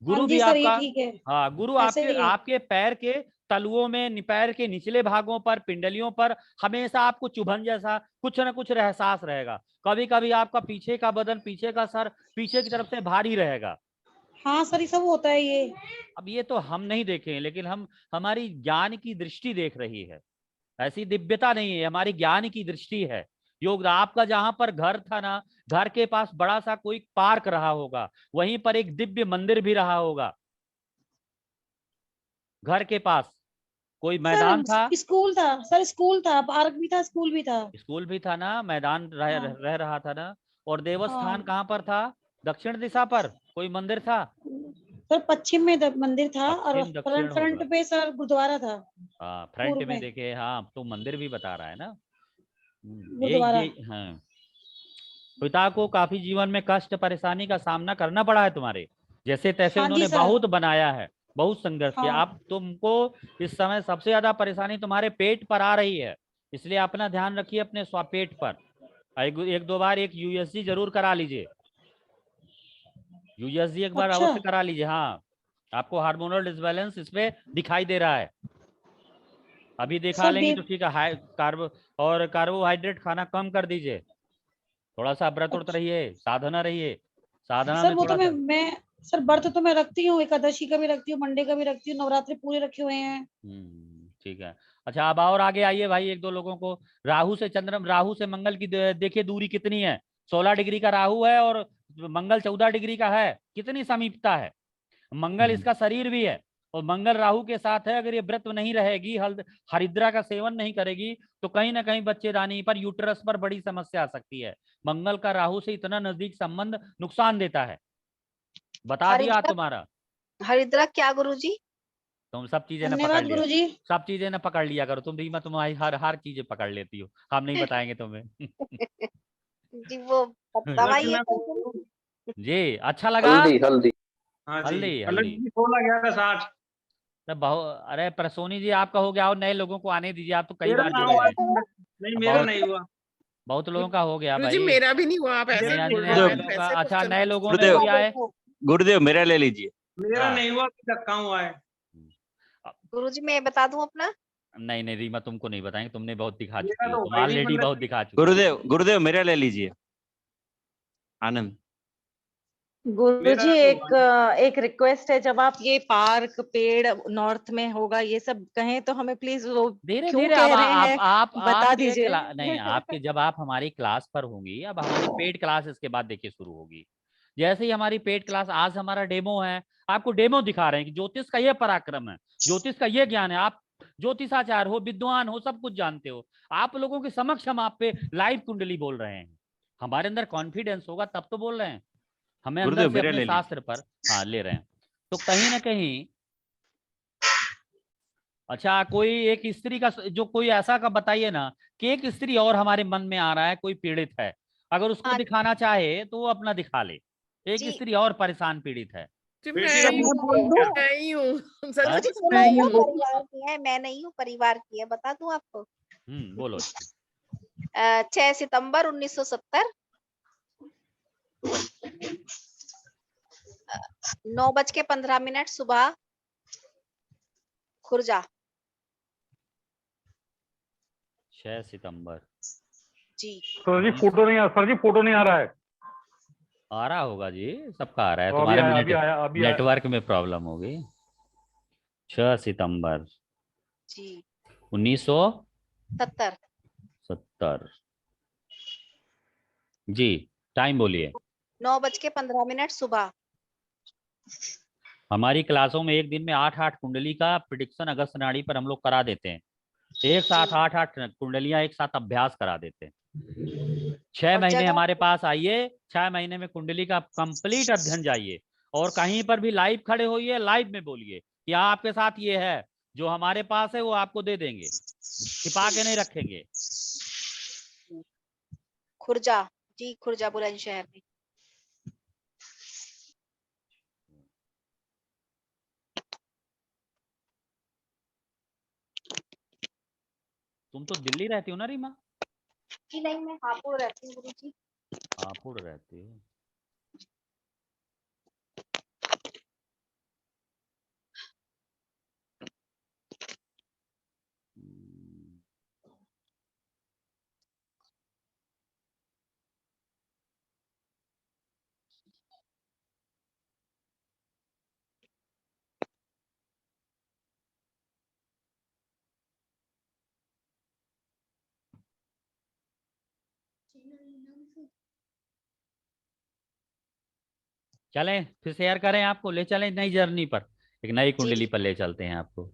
गुरु हाँ भी जी सर, ये आपका, ठीक है। हाँ, गुरु ऐसे आपके ही है। आपके पैर के तलुओं में, पैर के निचले भागों पर, पिंडलियों पर हमेशा आपको चुभन जैसा कुछ ना कुछ एहसास रहेगा। कभी कभी आपका पीछे का बदन, पीछे का सर, पीछे की तरफ से भारी रहेगा। हाँ सर, ये सब होता है ये। अब ये तो हम नहीं देखें, लेकिन हमारी ज्ञान की दृष्टि देख रही है। ऐसी दिव्यता नहीं है, हमारी ज्ञान की दृष्टि है। योग आपका जहां पर घर था ना, घर के पास बड़ा सा कोई पार्क रहा होगा, वहीं पर एक दिव्य मंदिर भी रहा होगा। घर के पास कोई मैदान था, सर स्कूल था, सर स्कूल था, पार्क भी था, स्कूल भी था। स्कूल भी था ना, मैदान हाँ रह रहा था ना। और देवस्थान हाँ कहाँ पर था? दक्षिण दिशा पर कोई मंदिर था? सर, पश्चिम में मंदिर था, और पश्चिम दक्षिण फ्रंट होगा। फ्रंट पे सर गुरुद्वारा था। हाँ, फ्रंट पूर्व में में देखे, हाँ, तो मंदिर भी बता रहा है ना। गुरुद्वारा। ये हाँ, पिता को काफी जीवन में कष्ट परेशानी का सामना करना पड़ा है तुम्हारे, जैसे तैसे हाँ जी उन्होंने सर। बहुत बनाया है, बहुत संघर्ष किया। हाँ अब तुमको इस समय सबसे ज्यादा परेशानी तुम्हारे पेट पर आ रही है, इसलिए अपना ध्यान रखिए अपने पेट पर। एक दो बार एक यूएसजी जरूर करा लीजिए, यूएसजी एक बार अच्छा अवश्य करा लीजिए। हाँ, आपको हार्मोनल डिसबैलेंस इसमें दिखाई दे रहा है। अभी दिखा सर लेंगे तो ठीक है। कार्बोहाइड्रेट खाना कम कर दीजिए, थोड़ा सा व्रत उठ अच्छा रहिए, साधना रहिए, साधना सर, में वो तो थोड़ा सा। मैं सर व्रत तो मैं रखती हूँ, एकादशी का भी रखती हूँ, मंडे का भी रखती हूँ, नवरात्रि पूरे रखे हुए हैं। ठीक है। अच्छा, अब और आगे आइए भाई, एक दो लोगों को। राहु से मंगल की देखिए दूरी कितनी है। 16 डिग्री का राहु है और मंगल 14 डिग्री का है, कितनी समीपता है। मंगल इसका शरीर भी है, और मंगल राहु के साथ है। अगर ये व्रत नहीं रहेगी, हरिद्रा का सेवन नहीं करेगी, तो कहीं ना कहीं बच्चेदानी पर, यूटरस पर बड़ी समस्या आ सकती है। मंगल का राहु से इतना नजदीक संबंध नुकसान देता है, बता दिया हरिद्रा तुम्हारा। हरिद्रा क्या गुरुजी? तुम सब चीजें ना पकड़ धन्यवाद लिया, गुरुजी। सब चीजें ना पकड़ लिया करो तुम, रीमा, तुम्हारी हर हर चीजें पकड़ लेती हो, हम नहीं बताएंगे तुम्हें। जी वो अलग दवाई है ना क्या करो। गुरुजी? जी, अच्छा लगा। हल्दी हल्दी। हाँ जी, हल्दी अलग हल्दी। जी 16 11 60। तो बहुत, अरे प्रसोनी जी आपका हो गया, और नए लोगों को आने दीजिए, आप तो कई मेरा बार ना जुड़े हुआ हैं। नहीं, अब मेरा बहुत नहीं हुआ। बहुत लोगों का हो गया गुरुजी भाई। मेरा भी नहीं हुआ, आप ऐसे नहीं, ही आज बोल नए रहे हो, गुरुदेव, मैं तो लोगों का, ऐसे अच्छा, क्वेश्चन नए पूछ लोगों रही में गुरुदेव, भी हुआ आए। देखो गुरुदेव मेरा ले लीजिए। मेरा हाँ। नहीं हुआ, अभी तक कहाँ हुआ है। गुरुजी, मैं बता दूं अपना? नहीं नहीं रीमा, तुमको नहीं बताएंगे, तुमने बहुत दिखा मेरा चुकी हो, तो तुम भाई नहीं, ऑलरेडी बहुत मतलब दिखा चुकी हो। गुरुदेव, गुरुदेव मेरा ले लीजिए। आनंद। मेरा गुरुजी, तो एक रिक्वेस्ट है, जब आप ये पार्क पेड़ नॉर्थ में होगा ये सब कहें तो हमें प्लीज वो धीरे क्यों धीरे, अब कह रहे हैं आप बता आपके दीजिए। नहीं, आपके जब आप हमारी क्लास पर होंगी, अब हमारी पेड क्लास इसके बाद देखिए शुरू होगी। जैसे ही हमारी पेड क्लास, आज हमारा डेमो है, आपको डेमो दिखा रहे हैं कि ज्योतिष का ये पराक्रम है, ज्योतिष का ये ज्ञान है। आप ज्योतिषाचार हो, विद्वान हो, सब कुछ जानते हो, आप लोगों के समक्ष हम आप पे लाइव कुंडली बोल रहे हैं। हमारे अंदर कॉन्फिडेंस होगा तब तो बोल रहे हैं, हमें अंदर गुरुदेव से मेरा अपने ले लीजिए। शास्त्र पर, हाँ, ले रहे हैं। तो कहीं ना कहीं, अच्छा, कोई एक स्त्री का, जो कोई ऐसा का बताइए ना, कि एक स्त्री और हमारे मन में आ रहा है, कोई पीड़ित है, अगर उसको हाँ दिखाना चाहे तो वो अपना दिखा ले। एक जी, स्त्री और परेशान पीड़ित है। जी बेटी मैं का ही मुंह हूँ, बोल दूं? मैं ही हूँ हाँ? सच में सुनो, मैं ही वो हूँ। परिवार की है, मैं नहीं हूँ, परिवार की है। बता दूं आपको? बोलो। 6 सितंबर 1970, 9:15 सुबह, खुर्जा। 6 सितंबर। जी सर जी फोटो नहीं आ सर जी फोटो नहीं आ रहा है। आ रहा होगा जी, सबका आ रहा है, तो तुम्हारे में अभी आया अभी आया। नेटवर्क में प्रॉब्लम होगी। 6 सितंबर जी 1970। 70, जी, टाइम बोलिए। 9:15 सुबह। हमारी क्लासों में एक दिन में 8-8 कुंडली का प्रिडिक्शन अगस्त नाड़ी पर हम लोग करा देते हैं। एक साथ जी 8-8 कुंडलियां एक साथ अभ्यास करा देते हैं। 6 और महीने जगह हमारे पास आइए, 6 महीने में कुंडली का कंप्लीट अध्ययन जाइए, और कहीं पर भी लाइव खड़े होइए, लाइव में बोलिए कि हाँ, आपके साथ ये है, जो हमारे पास है वो आपको दे देंगे, छिपा के नहीं रखेंगे। खुर्जा, जी खुर्जा बुलंदशहर में। तुम तो दिल्ली रहती हो ना रीमा? जी नहीं, मैं हापुड़ रहती हूँ गुरुजी। हापुड़ रहती हो। चलें फिर शेयर करें, आपको ले चलें नई जर्नी पर, एक नई कुंडली जी। पर ले चलते हैं आपको।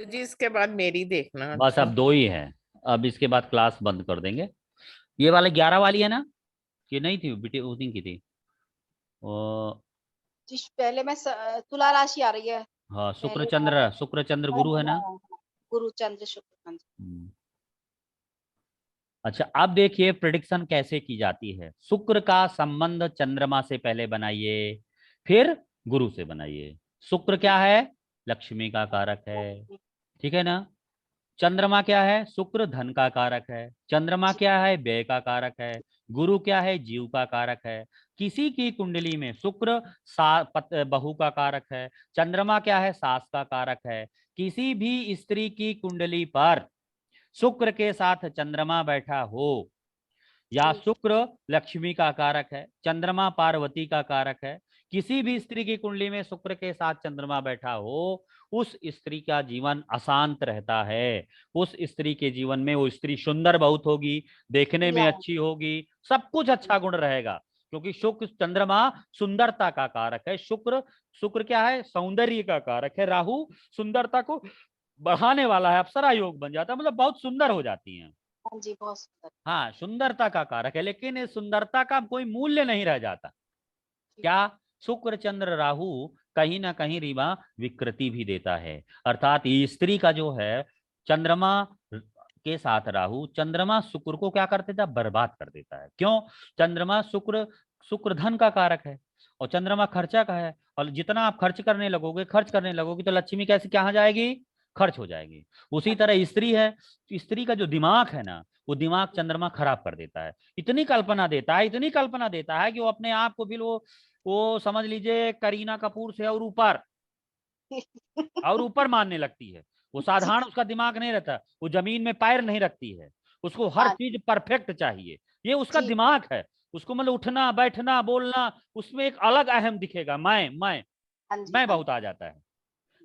तो जी इसके बाद मेरी देखना। बस अब 2 ही हैं, अब इसके बाद क्लास बंद कर देंगे। ये वाले 11 वाली है ना, ये नहीं थी बेटी, उस दिन की थी। जी पहले मैं तुला राशि आ रही है। हाँ, पहले शुक्र चंद्र गुरु है ना। गुरु चंद्र शुक्र। हाँ जी। अच्छा, अब देखिए प्रिडिक्शन कैसे की जाती है। शुक्र का संबंध चंद्रमा से पहले बनाइए, फिर गुरु से बनाइए। शुक्र क्या है? लक्ष्मी का कारक है, ठीक है ना। चंद्रमा क्या है? शुक्र धन का कारक है। चंद्रमा क्या है? व्यय का कारक है। गुरु क्या है? जीव का कारक है। किसी की कुंडली में शुक्र बहू का कारक है, चंद्रमा क्या है? सास का कारक है। किसी भी स्त्री की कुंडली पर शुक्र के साथ चंद्रमा बैठा हो, या शुक्र लक्ष्मी का कारक है, चंद्रमा पार्वती का कारक है, किसी भी स्त्री की कुंडली में शुक्र के साथ चंद्रमा बैठा हो, उस स्त्री का जीवन अशांत रहता है। उस स्त्री के जीवन में वो स्त्री सुंदर बहुत होगी, देखने में अच्छी होगी, सब कुछ अच्छा गुण रहेगा, क्योंकि शुक्र चंद्रमा सुंदरता का कारक है। शुक्र क्या है? सौंदर्य का कारक है। राहु सुंदरता को बढ़ाने वाला है, अप्सरा योग बन जाता है, मतलब बहुत सुंदर हो जाती है। हाँ जी, बहुत सुंदर। हाँ, सुंदरता का कारक है, लेकिन इस सुंदरता का कोई मूल्य नहीं रह जाता। क्या? शुक्र चंद्र राहु कहीं ना कहीं रीवा विकृति भी देता है, अर्थात ये स्त्री का जो है चंद्रमा के साथ राहु, चंद्रमा शुक्र को क्या कर देता है? बर्बाद कर देता है। क्यों? चंद्रमा शुक्र धन का कारक है और चंद्रमा खर्चा का है, और जितना आप खर्च करने लगोगे तो लक्ष्मी कैसे कहाँ जाएगी? खर्च हो जाएगी। उसी तरह स्त्री है, स्त्री का जो दिमाग है ना, वो दिमाग चंद्रमा खराब कर देता है। इतनी कल्पना देता है कि वो अपने आप को भी वो समझ लीजिए करीना कपूर से और ऊपर मानने लगती है। वो साधारण उसका दिमाग नहीं रहता, वो जमीन में पैर नहीं रखती है, उसको हर चीज परफेक्ट चाहिए। ये उसका दिमाग है, उसको मतलब उठना बैठना बोलना उसमें एक अलग अहम दिखेगा। मैं बहुत आ जाता है,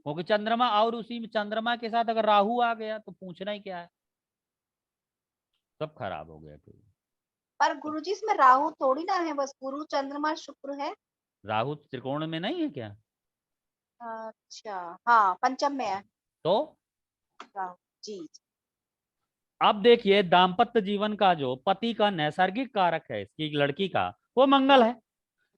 क्योंकि चंद्रमा, और उसी में चंद्रमा के साथ अगर राहु आ गया तो पूछना ही क्या है, सब खराब हो गया। फिर पर गुरुजी इसमें राहु थोड़ी ना है, बस गुरु चंद्रमा शुक्र है। राहु त्रिकोण में नहीं है क्या? अच्छा, हाँ पंचम में है तो राहु जी। अब देखिए दाम्पत्य जीवन का जो पति का नैसर्गिक कारक है इसकी लड़की का, वो मंगल है।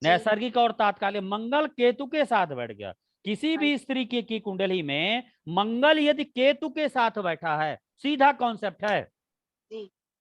नैसर्गिक और तात्कालिक, मंगल केतु के साथ बैठ गया। किसी भी स्त्री की कुंडली में मंगल यदि केतु के साथ बैठा है, सीधा कॉन्सेप्ट है।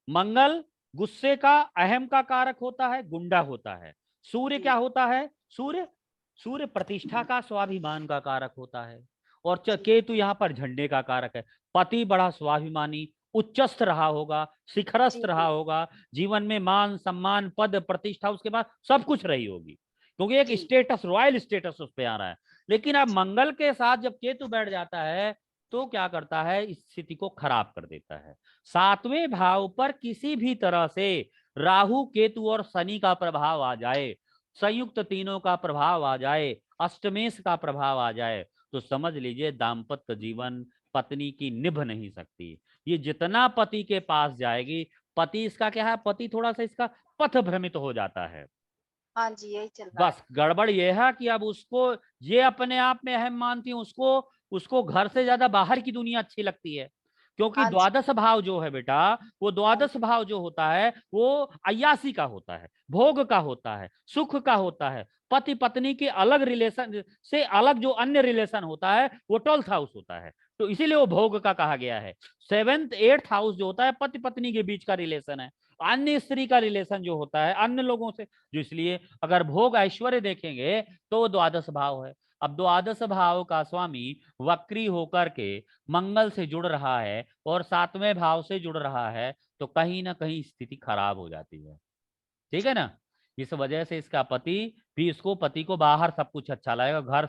मंगल गुस्से का, अहम का कारक होता है, गुंडा होता है। सूर्य क्या होता है? सूर्य प्रतिष्ठा का, स्वाभिमान का कारक होता है। और केतु यहाँ पर झंडे का कारक है। पति बड़ा स्वाभिमानी, उच्चस्थ रहा होगा, शिखरस्थ रहा होगा, जीवन में मान सम्मान पद प्रतिष्ठा उसके बाद सब कुछ रही होगी, क्योंकि एक स्टेटस, रॉयल स्टेटस उस पे आ रहा है। लेकिन अब मंगल के साथ जब केतु बैठ जाता है तो क्या करता है? इस स्थिति को खराब कर देता है। 7वें भाव पर किसी भी तरह से राहु केतु और शनि का प्रभाव आ जाए, संयुक्त तीनों का प्रभाव आ जाए, अष्टमेश का प्रभाव आ जाए, तो समझ लीजिए दाम्पत्य जीवन पत्नी की निभ नहीं सकती। ये जितना पति के पास जाएगी, पति इसका क्या है? पति थोड़ा सा इसका पथ भ्रमित हो जाता है। हाँ जी, यही चल रहा है। बस गड़बड़ ये है कि अब उसको, ये अपने आप में अहम मानती है, उसको घर से ज्यादा बाहर की दुनिया अच्छी लगती है। क्योंकि द्वादश भाव जो है बेटा, वो द्वादश भाव जो होता है वो अय्यासी का होता है, भोग का होता है, सुख का होता है। पति पत्नी के अलग रिलेशन से अलग जो अन्य रिलेशन होता है वो 12th हाउस होता है, तो इसीलिए वो भोग का कहा गया है। 7th 8th हाउस जो होता है पति पत्नी के बीच का रिलेशन है, अन्य स्त्री का रिलेशन जो होता है अन्य लोगों से, जो इसलिए अगर भोग ऐश्वर्य देखेंगे तो वो द्वादश भाव है। अब द्वादश भाव का स्वामी वक्री होकर के मंगल से जुड़ रहा है और 7वें भाव से जुड़ रहा है, तो कहीं ना कहीं स्थिति खराब हो जाती है, ठीक है ना। इस वजह से इसका पति भी, इसको पति को बाहर सब कुछ अच्छा लगेगा,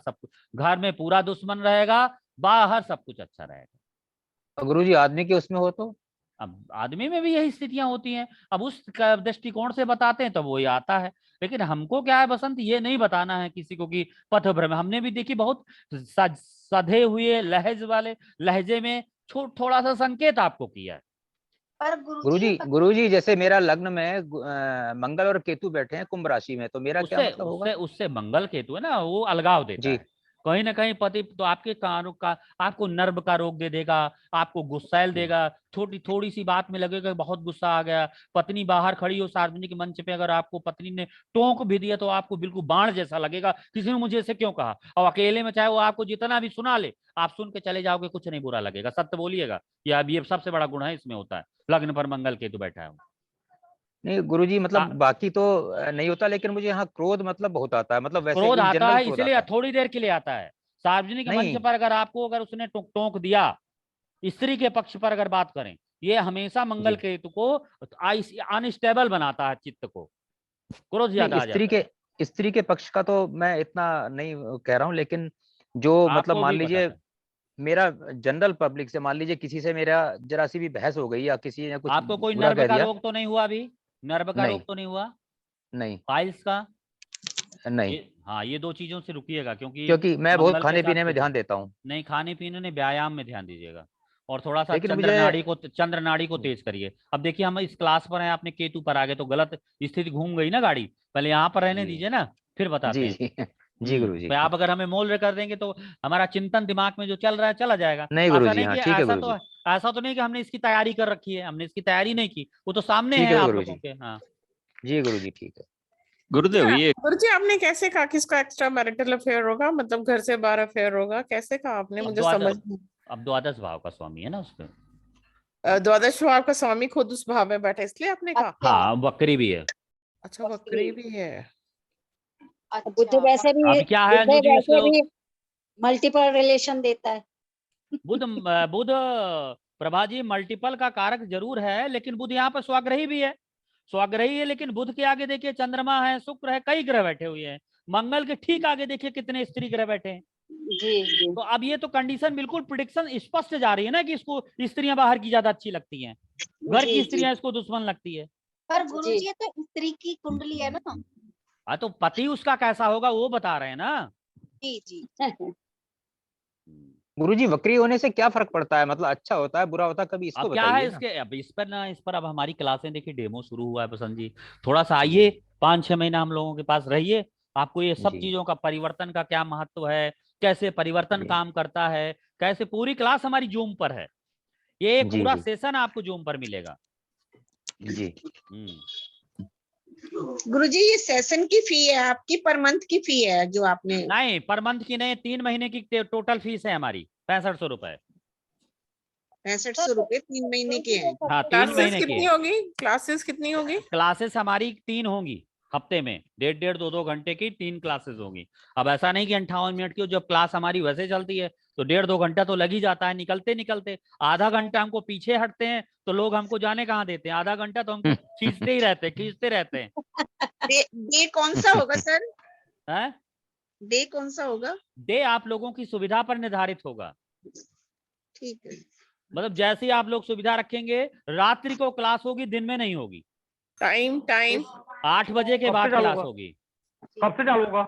घर में पूरा दुश्मन रहेगा, बाहर सब कुछ अच्छा रहेगा। गुरुजी आदमी के उसमें हो तो? अब आदमी में भी यही स्थितियां होती हैं। अब उस दृष्टिकोण से बताते हैं तो वो ही आता है, लेकिन हमको क्या है बसंत, ये नहीं बताना है किसी को कि पथ भ्रम। हमने भी देखी बहुत सधे हुए लहजे में थोड़ा सा संकेत आपको किया है। पर गुरुजी जैसे मेरा लग्न में मंगल और केतु बैठे हैं कुंभ राशि में, तो मेरा क्या उससे मतलब होगा? उससे उससे मंगल केतु है ना, वो अलगाव देता जी। है। कहीं ना कहीं पति तो आपके कानों का, आपको नर्व का रोग दे देगा, आपको गुस्सैल देगा, थोड़ी सी बात में लगेगा बहुत गुस्सा आ गया। पत्नी बाहर खड़ी हो सार्वजनिक मंच पे, अगर आपको पत्नी ने टोंक भी दिया तो आपको बिल्कुल बाण जैसा लगेगा, किसी ने मुझे ऐसे क्यों कहा। और अकेले में चाहे वो आपको जितना भी सुना ले, आप सुन के चले जाओगे, कुछ नहीं बुरा लगेगा, सत्य बोलिएगा। या अब ये सबसे बड़ा गुण है इसमें होता है, लग्न पर मंगल केतु बैठा है। नहीं गुरुजी, मतलब बाकी तो नहीं होता, लेकिन मुझे यहाँ क्रोध मतलब बहुत आता है, मतलब वैसे क्रोध इन आता जनरल है क्रोध इसलिए आता है। थोड़ी देर के लिए आता है। सार्वजनिक मंच नहीं पर अगर आपको, अगर उसने टोंक दिया, स्त्री के पक्ष पर अगर बात करें, ये हमेशा मंगल जी। केतु को अनस्टेबल बनाता है, चित्त को क्रोध ज्यादा नहीं आ जाता है। स्त्री के पक्ष का तो मैं इतना नहीं कह रहा हूँ, लेकिन जो मतलब आपको मान भी पता लीजिए था। मेरा जनरल पब्लिक से, मान लीजिए किसी से मेरा जरा सी भी बहस हो गई या किसी ने कुछ आपको कोई बुरा नर्व कह का दिया। रोग तो नहीं हुआ अभी? नर्व का नहीं रोग तो नहीं हुआ? नहीं फाइल्स का? नहीं, हाँ, ये दो चीजों से रुकिएगा, क्योंकि क्योंकि मैं बहुत मंगल के खाने साथ पीने में केतु। ध्यान देता हूँ। नहीं, खाने पीने ने, व्यायाम में ध्यान दीजिएगा, और थोड़ा सा लेकिन मुझे चंद्र नाड़ी को तेज करिए। अब देखिए हम इस क्लास पर हैं, आपने केतु पर आ गए तो गलत स्थिति घूम गई ना गाड़ी। पहले यहाँ पर रहने जी दीजिए ना, फिर बताते जी हैं। जी जी गुरु जी। तो आप अगर हमें मोल कर देंगे तो हमारा चिंतन दिमाग में जो चल रहा है चला जाएगा। नहीं गुरु ऐसा जी, नहीं हाँ कि ठीक है गुरु जी। ऐसा तो नहीं कि हमने इसकी तैयारी कर रखी है, हमने इसकी तैयारी नहीं की, वो तो सामने ठीक है है आप गुरु लोगों जी। के। हाँ जी गुरु जी ठीक है। गुरुदेव ये गुरुजी आपने कैसे कहा किसका एक्स्ट्रा मैरिटल अफेयर होगा, मतलब घर से बाहर अफेयर होगा, कैसे कहा आपने? अब मुझे समझ नहीं। अब द्वादश भाव का स्वामी है ना उसके। द्वादश भाव का स्वामी खुद उस भाव में बैठा, इसलिए आपने कहा। हाँ, वक्री भी है। अच्छा, वक्री भी है। बुध अच्छा वैसे भी, अभी क्या है बुध अंजू जी, वैसे भी मल्टीपल रिलेशन देता है। बुध प्रभा जी मल्टीपल का कारक जरूर है, लेकिन बुध यहाँ पर स्वाग्रही भी है। स्वाग्रही है, लेकिन बुध के आगे देखिए चंद्रमा है, शुक्र है, कई ग्रह बैठे हुए हैं। मंगल के ठीक आगे देखिए कितने स्त्री ग्रह बैठे हैं। जी जी। तो अब ये तो कंडीशन बिल्कुल प्रिडिक्शन स्पष्ट जा रही है ना कि इसको स्त्रियां बाहर की ज्यादा अच्छी लगती हैं, घर जी, की जी। स्त्रियां इसको दुश्मन लगती है। पर गुरुजी ये तो स्त्री की कुंडली है ना। हाँ, तो पति उसका कैसा होगा वो बता रहे हैं ना। जी जी। गुरु जी वक्री होने से क्या फर्क पड़ता है, मतलब अच्छा होता है बुरा होता है, कभी इसको अब क्या है बताइए ना। इसके, अब इस पर अब हमारी क्लासें देखिए, डेमो शुरू हुआ है बसंत जी, थोड़ा सा आइए, 5-6 महीना हम लोगों के पास रहिए, आपको ये सब जी चीजों का, परिवर्तन का क्या महत्व है, कैसे परिवर्तन जी काम करता है, कैसे, पूरी क्लास हमारी जूम पर है, ये जी पूरा जी सेशन आपको जूम पर मिलेगा। जी। गुरुजी ये सेशन की फी है आपकी, पर मंथ की फी है जो आपने? नहीं, पर मंथ की नहीं, 3 महीने की टोटल फीस है हमारी 6500 रुपए। 6500 रुपए 3 महीने के हैं? हाँ, 3 क्लासेस महीने की कितनी होगी? क्लासेस कितनी होगी? क्लासेस हमारी 3 होंगी हफ्ते में, 1.5 2 घंटे की 3 क्लासेस होंगी। अब ऐसा नहीं कि 58 मिनट की, जब क्लास हमारी वैसे चलती है तो 1.5 2 घंटा तो लग ही जाता है, निकलते निकलते आधा घंटा हमको पीछे हटते हैं तो लोग हमको जाने कहाँ देते हैं, आधा घंटा तो हमको खींचते ही रहते हैं, खींचते रहते हैं। डे कौन सा होगा सर? हैं? डे कौन सा होगा? डे आप लोगों की सुविधा पर निर्धारित होगा। ठीक है। मतलब जैसे आप लोग सुविधा रखेंगे, रात्रि को क्लास होगी, दिन में नहीं होगी। टाइम 8 बजे के कब बाद से चालू क्लास होगा? होगी। कब से चालू होगा?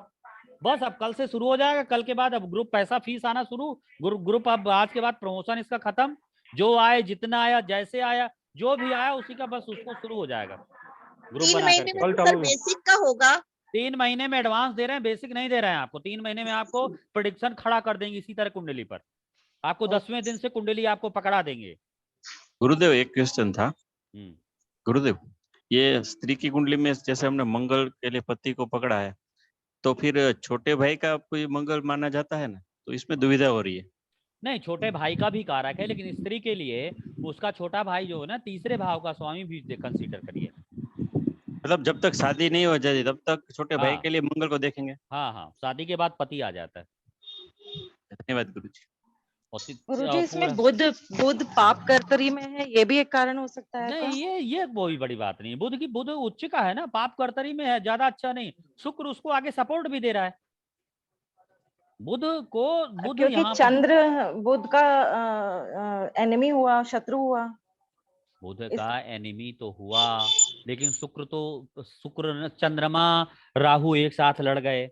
बस अब कल से शुरू हो जाएगा, कल के बाद अब ग्रुप पैसा फीस आना शुरू, ग्रुप अब आज के बाद प्रमोशन इसका खत्म, जो आए, जितना आया, जैसे आया, जो भी आया उसी का बस उसको शुरू हो जाएगा ग्रुप 3 बना महीने में करके। तो सर बेसिक का होगा? 3 महीने में एडवांस दे रहे हैं, बेसिक नहीं दे रहे हैं आपको। 3 महीने में आपको प्रेडिक्शन खड़ा कर देंगे इसी तरह कुंडली पर, आपको 10वें दिन से कुंडली आपको पकड़ा देंगे। गुरुदेव एक क्वेश्चन था। गुरुदेव ये स्त्री की कुंडली में जैसे हमने मंगल के लिए पति को पकड़ा है, तो फिर छोटे भाई का कोई मंगल माना जाता है ना, तो इसमें दुविधा हो रही है। नहीं, छोटे भाई का भी कारक है, लेकिन स्त्री के लिए उसका छोटा भाई जो है ना, 3रे भाव का स्वामी भी कंसीडर करिए। मतलब जब तक शादी नहीं हो जाती तब तक छोटे भाई हाँ। के लिए मंगल को देखेंगे। हाँ हाँ, शादी के बाद पति आ जाता है। धन्यवाद गुरुजी। गुरुजी इसमें बुध पाप कर्तरी में है, ये भी एक कारण हो सकता है क्या? नहीं, ये कोई बड़ी बात नहीं है। बुध उच्च का है ना, पाप कर्तरी में है, ज्यादा अच्छा नहीं। शुक्र उसको आगे सपोर्ट भी दे रहा है। बुध क्योंकि यहाँ चंद्र बुध का एनिमी हुआ, शत्रु हुआ। बुध का एनिमी तो हुआ, लेकिन शुक्र चंद्रमा राहु एक साथ लड़ गए,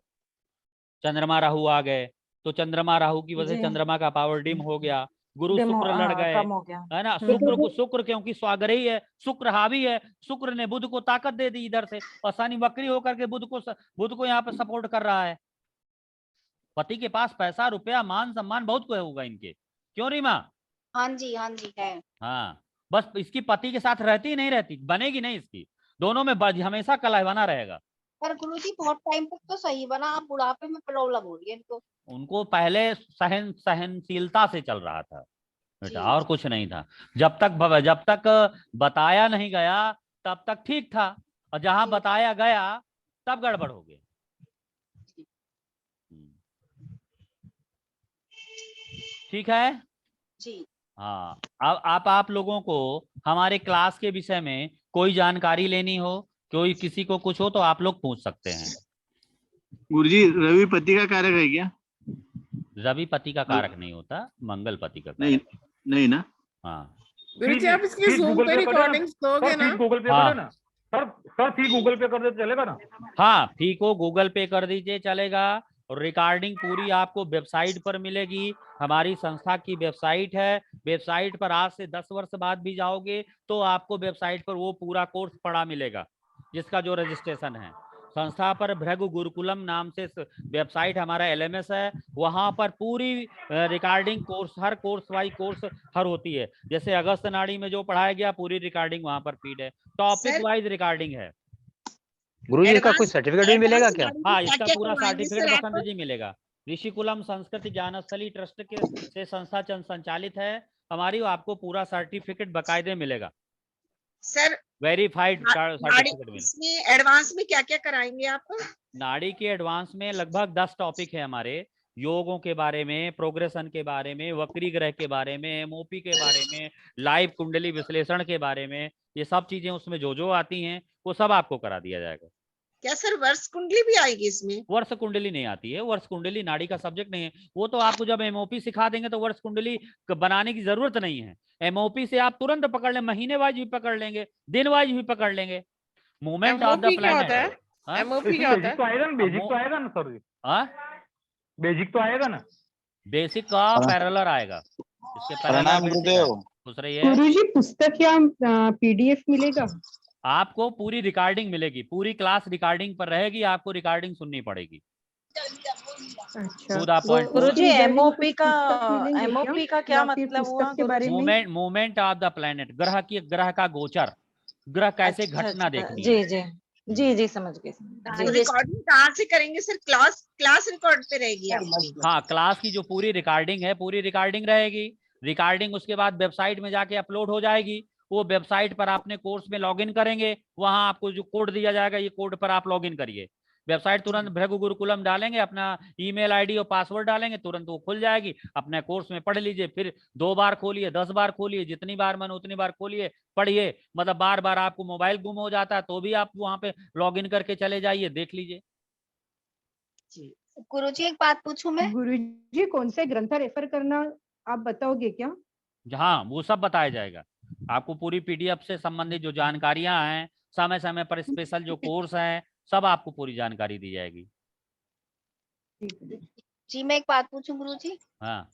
चंद्रमा राहु आ गए, तो चंद्रमा राहु की वजह से चंद्रमा का पावर डिम हो गया, गुरु शुक्र लड़ गए, कम हो गया। है ना। शुक्र क्योंकि स्वाग्रही है, शुक्र हावी है, शुक्र ने बुध को ताकत दे दी इधर से, और शनि वक्री होकर के बुध को यहाँ पे सपोर्ट कर रहा है। पति के पास पैसा रुपया मान सम्मान बहुत कुछ होगा इनके, क्यों रीमा? हाँ जी है। हाँ, बस इसकी पति के साथ रहती ही नहीं रहती, बनेगी नहीं इसकी, दोनों में हमेशा कलह बना रहेगा। पर गुरुजी बहुत टाइम तक तो सही बना, अब बुढ़ापे में प्रॉब्लम हो रही है इनको। उनको पहले सहनशीलता से चल रहा था बेटा, और कुछ नहीं था। जब तक बताया नहीं गया तब तक ठीक था, और जहां बताया गया तब गड़बड़ हो गया। ठीक है जी। हाँ, अब आप लोगों को हमारे क्लास के विषय में कोई जानकारी लेनी हो, कोई किसी को कुछ हो तो आप लोग पूछ सकते हैं। गुरुजी रवि पति का कारक है क्या? रवि पति का कारक नहीं होता, मंगल पति का नहीं, कारक। नहीं ना? हाँ गुरुजी आप इसकी जूम पे रिकॉर्डिंग्स दोगे ना? गूगल पे कर देना सर, फी गूगल पे कर दे चलेगा ना? हाँ, फी को गूगल पे कर दीजिए, चलेगा। और रिकॉर्डिंग पूरी आपको वेबसाइट पर मिलेगी, हमारी संस्था की वेबसाइट है। वेबसाइट पर आज से 10 वर्ष बाद भी जाओगे तो आपको वेबसाइट पर वो पूरा कोर्स पढ़ा मिलेगा, जिसका जो रजिस्ट्रेशन है। संस्था पर भृगु गुरुकुलम नाम से वेबसाइट हमारा LMS है, वहां पर पूरी रिकॉर्डिंग कोर्स, हर कोर्स वाइज कोर्स हर होती है। जैसे अगस्त नाड़ी में जो पढ़ाया गया पूरी रिकॉर्डिंग वहां पर फीड है, टॉपिक वाइज रिकॉर्डिंग है। गुरुजी इसका कोई सर्टिफिकेट भी मिलेगा क्या? हाँ, इसका पूरा सर्टिफिकेट बसंत जी मिलेगा। ऋषिकुलम संस्कृति ज्ञानस्थली ट्रस्ट के से संस्था संचालित है हमारी, आपको पूरा सर्टिफिकेट बकायदे मिलेगा सर। वेरीफाइड सर्टिफिकेट मिलेगा। इसमें एडवांस में क्या क्या कराएंगे आप? नाड़ी के एडवांस में लगभग 10 टॉपिक है हमारे, योगों के बारे में, प्रोग्रेशन के बारे में, वक्री ग्रह के बारे में, MOP के बारे में, लाइव कुंडली विश्लेषण के बारे में, ये सब चीजें उसमें जो आती हैं वो सब आपको करा दिया जाएगा। क्या सर वर्ष कुंडली भी आएगी इसमें? वर्ष कुंडली नहीं आती है, वर्ष कुंडली नाड़ी का सब्जेक्ट नहीं है। वो तो आपको जब MOP सिखा देंगे तो वर्ष कुंडली बनाने की जरूरत नहीं है। MOP से आप तुरंत पकड़ लें, महीने वाइज भी पकड़ लेंगे, दिन वाइज भी पकड़ लेंगे। Movement of the planet. MOP क्या होता है? तो आएगा ना, बेसिक तो आएगा ना सर जी? बेसिक तो आएगा ना? बेसिक का पैरेलल आएगा, इसके प्रणाम गुरुदेव। खुश रहिए। गुरुजी पुस्तक या PDF मिलेगा? आपको पूरी रिकॉर्डिंग मिलेगी, पूरी क्लास रिकॉर्डिंग पर रहेगी, आपको रिकॉर्डिंग सुननी पड़ेगी। अच्छा गुरुजी MOP का क्या मतलब हुआ? मूवमेंट ऑफ द प्लैनेट, ग्रह का गोचर, ग्रह कैसे घटना देखनी है। जी समझ गए। रिकॉर्डिंग कहाँ से करेंगे सर? क्लास रिकॉर्ड पे रहेगी आपकी? हाँ, क्लास की जो पूरी रिकॉर्डिंग है, पूरी रिकॉर्डिंग रहेगी। रिकॉर्डिंग उसके बाद वेबसाइट में जाके अपलोड हो जाएगी। वो वेबसाइट पर आपने कोर्स में लॉगिन करेंगे, वहां आपको जो कोड दिया जाएगा, ये कोड पर आप लॉगिन करिए। वेबसाइट तुरंत भृगु गुरुकुलम डालेंगे, अपना ईमेल ID और पासवर्ड डालेंगे, तुरंत वो खुल जाएगी। अपने कोर्स में पढ़ लीजिए, फिर 2 बार खोलिए, 10 बार खोलिए, जितनी बार मन उतनी बार खोलिए, पढ़िए। मतलब बार बार आपको मोबाइल गुम हो जाता है तो भी आप वहां पे लॉगिन करके चले जाइए, देख लीजिए। गुरुजी एक बात पूछूं मैं? गुरुजी कौन से ग्रंथ रेफर करना आप बताओगे क्या? हाँ, वो सब बताया जाएगा आपको। पूरी PDF से संबंधित जो जानकारियां हैं, समय समय पर स्पेशल जो कोर्स हैं, सब आपको पूरी जानकारी दी जाएगी। जी मैं एक बात पूछूं गुरुजी? हाँ,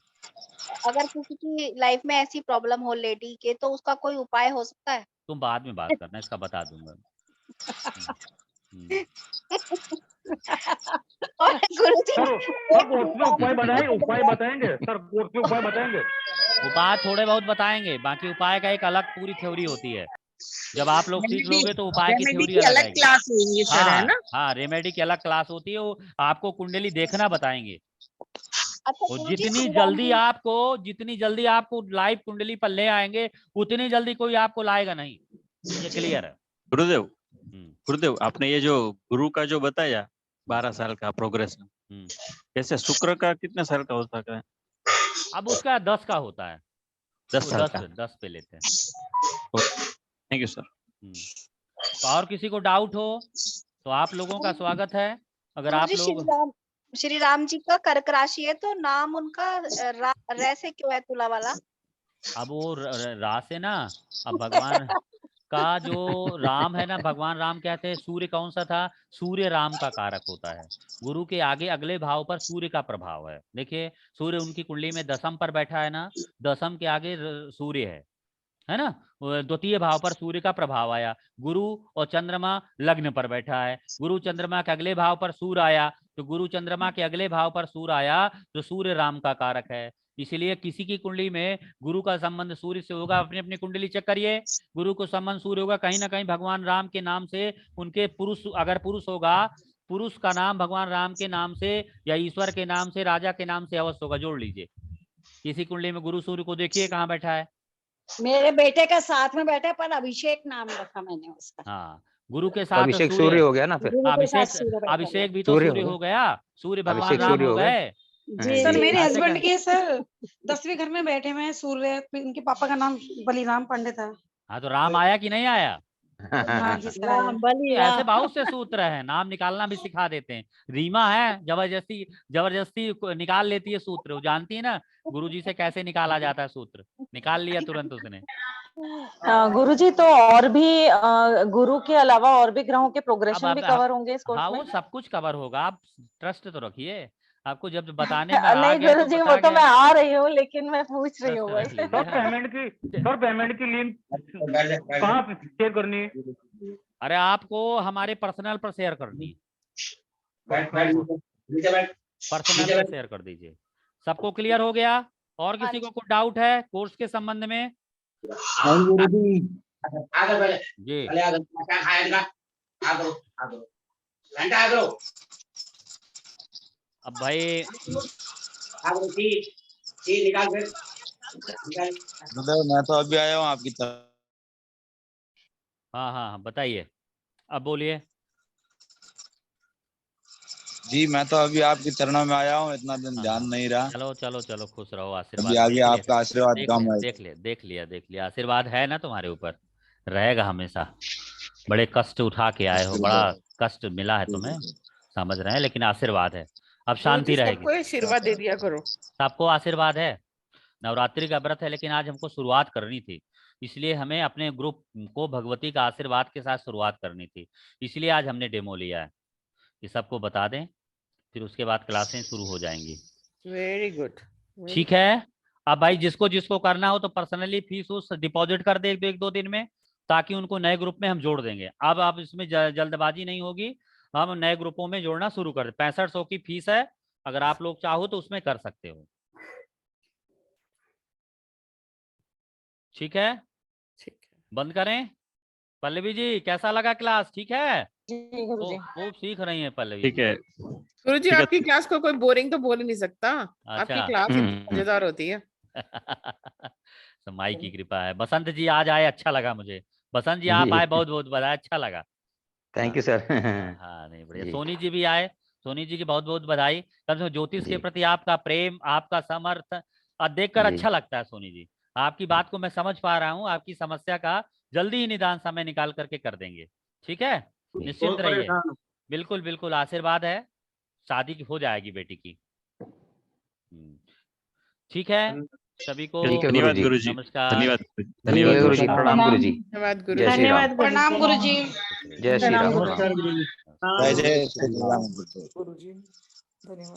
अगर किसी की लाइफ में ऐसी प्रॉब्लम हो लेडी के, तो उसका कोई उपाय हो सकता है? तुम बाद में बात करना, इसका बता दूंगा। और गुरुजी उपाय बताएंगे सर, कोर्स के उपाय बताएंगे। उपाय थोड़े बहुत बताएंगे, बाकी उपाय का एक अलग पूरी थ्योरी होती है। जब आप लोग सीख लोगे तो उपाय की थ्योरी अलग क्लास होगी सर, है ना? हाँ, रेमेडी की अलग क्लास होती है, वो आपको कुंडली देखना बताएंगे। और जितनी जल्दी आपको लाइव कुंडली पर ले आएंगे, उतनी जल्दी कोई आपको लाएगा नहीं। ये क्लियर है। गुरुदेव आपने ये जो गुरु का जो बताया 12 साल का प्रोग्रेशन, जैसे शुक्र का कितने साल का हो सकता है? अब उसका 10 का होता है। 10 पे लेते हैं। Thank you sir. तो और किसी को डाउट हो तो आप लोगों का स्वागत है। अगर आप लोग श्री राम जी का कर्क राशि है, तो नाम उनका रै से क्यों है, तुला वाला? अब वो रा से ना, अब भगवान का जो राम है ना, भगवान राम कहते हैं सूर्य कौन सा था, सूर्य राम का कारक होता है। गुरु के आगे अगले भाव पर सूर्य का प्रभाव है। देखिए सूर्य उनकी कुंडली में दशम पर बैठा है ना, दशम के आगे सूर्य है ना, द्वितीय भाव पर सूर्य का प्रभाव आया। गुरु और चंद्रमा लग्न पर बैठा है, गुरु चंद्रमा के अगले भाव पर सूर्य आया, तो गुरु चंद्रमा के अगले भाव पर सूर्य आया तो सूर्य राम का कारक है। इसलिए किसी की कुंडली में गुरु का संबंध सूर्य से होगा, अपनी अपनी कुंडली चेक करिए, गुरु को संबंध सूर्य होगा, कहीं ना कहीं भगवान राम के नाम से उनके पुरुष, अगर पुरुष होगा, पुरुष का नाम भगवान राम के नाम से या ईश्वर के नाम से, राजा के नाम से अवश्य होगा। जोड़ लीजिए, किसी कुंडली में गुरु सूर्य को देखिए कहाँ बैठा है। मेरे बेटे का साथ में बैठा, पर अभिषेक नाम रखा मैंने उसका। हाँ, गुरु के साथ अभिषेक सूर्य हो गया ना फिर। अभिषेक भी तो सूर्य हो गया, सूर्य भगवान राम हो गए। सर मेरे हस्बैंड के सर 10वें घर में बैठे हुए हैं सूर्य, इनके पापा का नाम बलिराम पंडित है। हाँ तो राम आया कि नहीं आया? हाँ जी सर, ऐसे बहुत से सूत्र है, नाम निकालना भी सिखा देते हैं। रीमा है जबरदस्ती निकाल लेती है सूत्र, वो जानती है ना गुरुजी से कैसे निकाला जाता है सूत्र, निकाल लिया तुरंत उसने। गुरुजी तो और भी गुरु के अलावा और भी ग्रहों के प्रोग्रेशन भी कवर होंगे इस कोर्स हाँ में? वो सब कुछ कवर होगा, आप ट्रस्ट तो रखिए, आपको जब बताने में नहीं गुरुजी वो तो मैं आ रही हूँ, लेकिन मैं पूछ रही हूँ बस। सर पेमेंट की लिंक कहाँ शेयर करनी है? अरे आपको हमारे पर्सनल पर शेयर करनी है, पर्सनल पर शेयर कर दीजिए। सबको क्लियर हो गया? और किसी को कुछ डाउट है कोर्स के संबंध में? जी अब भाई मैं तो अभी आया हूँ आपकी तरफ। हाँ बताइए, अब बोलिए। जी मैं तो अभी आपके चरणों में आया हूँ, इतना दिन ध्यान नहीं रहा। चलो खुश रहो, आशीर्वाद। अभी आगे आपका आशीर्वाद कम है। देख लिया आशीर्वाद है ना तुम्हारे ऊपर, रहेगा हमेशा। बड़े कष्ट उठा के आए हो, बड़ा कष्ट मिला है तुम्हें, समझ रहे हैं, लेकिन आशीर्वाद है, अब शांति रहेगी। सबको आशीर्वाद दे दिया करो। सबको आशीर्वाद है। नवरात्रि का व्रत है, लेकिन आज हमको शुरुआत करनी थी, इसलिए हमें अपने ग्रुप को भगवती का आशीर्वाद के साथ शुरुआत करनी थी, इसलिए आज हमने डेमो लिया है। ये सबको बता दें, फिर उसके बाद क्लासें शुरू हो जाएंगी। वेरी गुड, ठीक है। अब भाई जिसको जिसको करना हो तो पर्सनली फीस उस डिपॉजिट कर दे 1-2 दिन में, ताकि उनको नए ग्रुप में हम जोड़ देंगे। अब आप इसमें जल्दबाजी नहीं होगी, हम नए ग्रुपों में जोड़ना शुरू कर दें। 6500 की फीस है, अगर आप लोग चाहो तो उसमें कर सकते हो। ठीक है, बंद करें। पल्लवी जी कैसा लगा क्लास? ठीक है, खूब सीख रही हैं पल्लवी। ठीक है गुरुजी, आपकी क्लास को कोई बोरिंग तो बोल ही नहीं सकता। आपकी क्लास मजेदार होती है। तो माई की कृपा है। बसंत जी आज आए, अच्छा लगा मुझे। बसंत जी आप आए, बहुत बहुत बधाई, अच्छा लगा। Thank you sir. हाँ नहीं बढ़िया। सोनी जी भी आए, सोनी जी की बहुत बहुत बधाई। कम से कम ज्योतिष के प्रति आपका प्रेम, आपका समर्थ देखकर अच्छा लगता है। सोनी जी आपकी बात को मैं समझ पा रहा हूँ, आपकी समस्या का जल्दी ही निदान समय निकाल करके कर देंगे। ठीक है, निश्चिंत रहिए। बिल्कुल बिल्कुल, आशीर्वाद है, शादी की हो जाएगी बेटी की। ठीक है, सभी को धन्यवाद गुरुजी। नमस्कार। धन्यवाद गुरुजी, प्रणाम गुरुजी। धन्यवाद गुरु, धन्यवाद प्रणाम गुरुजी। जय श्री राम। जय श्री राम। गुरुजी धन्यवाद।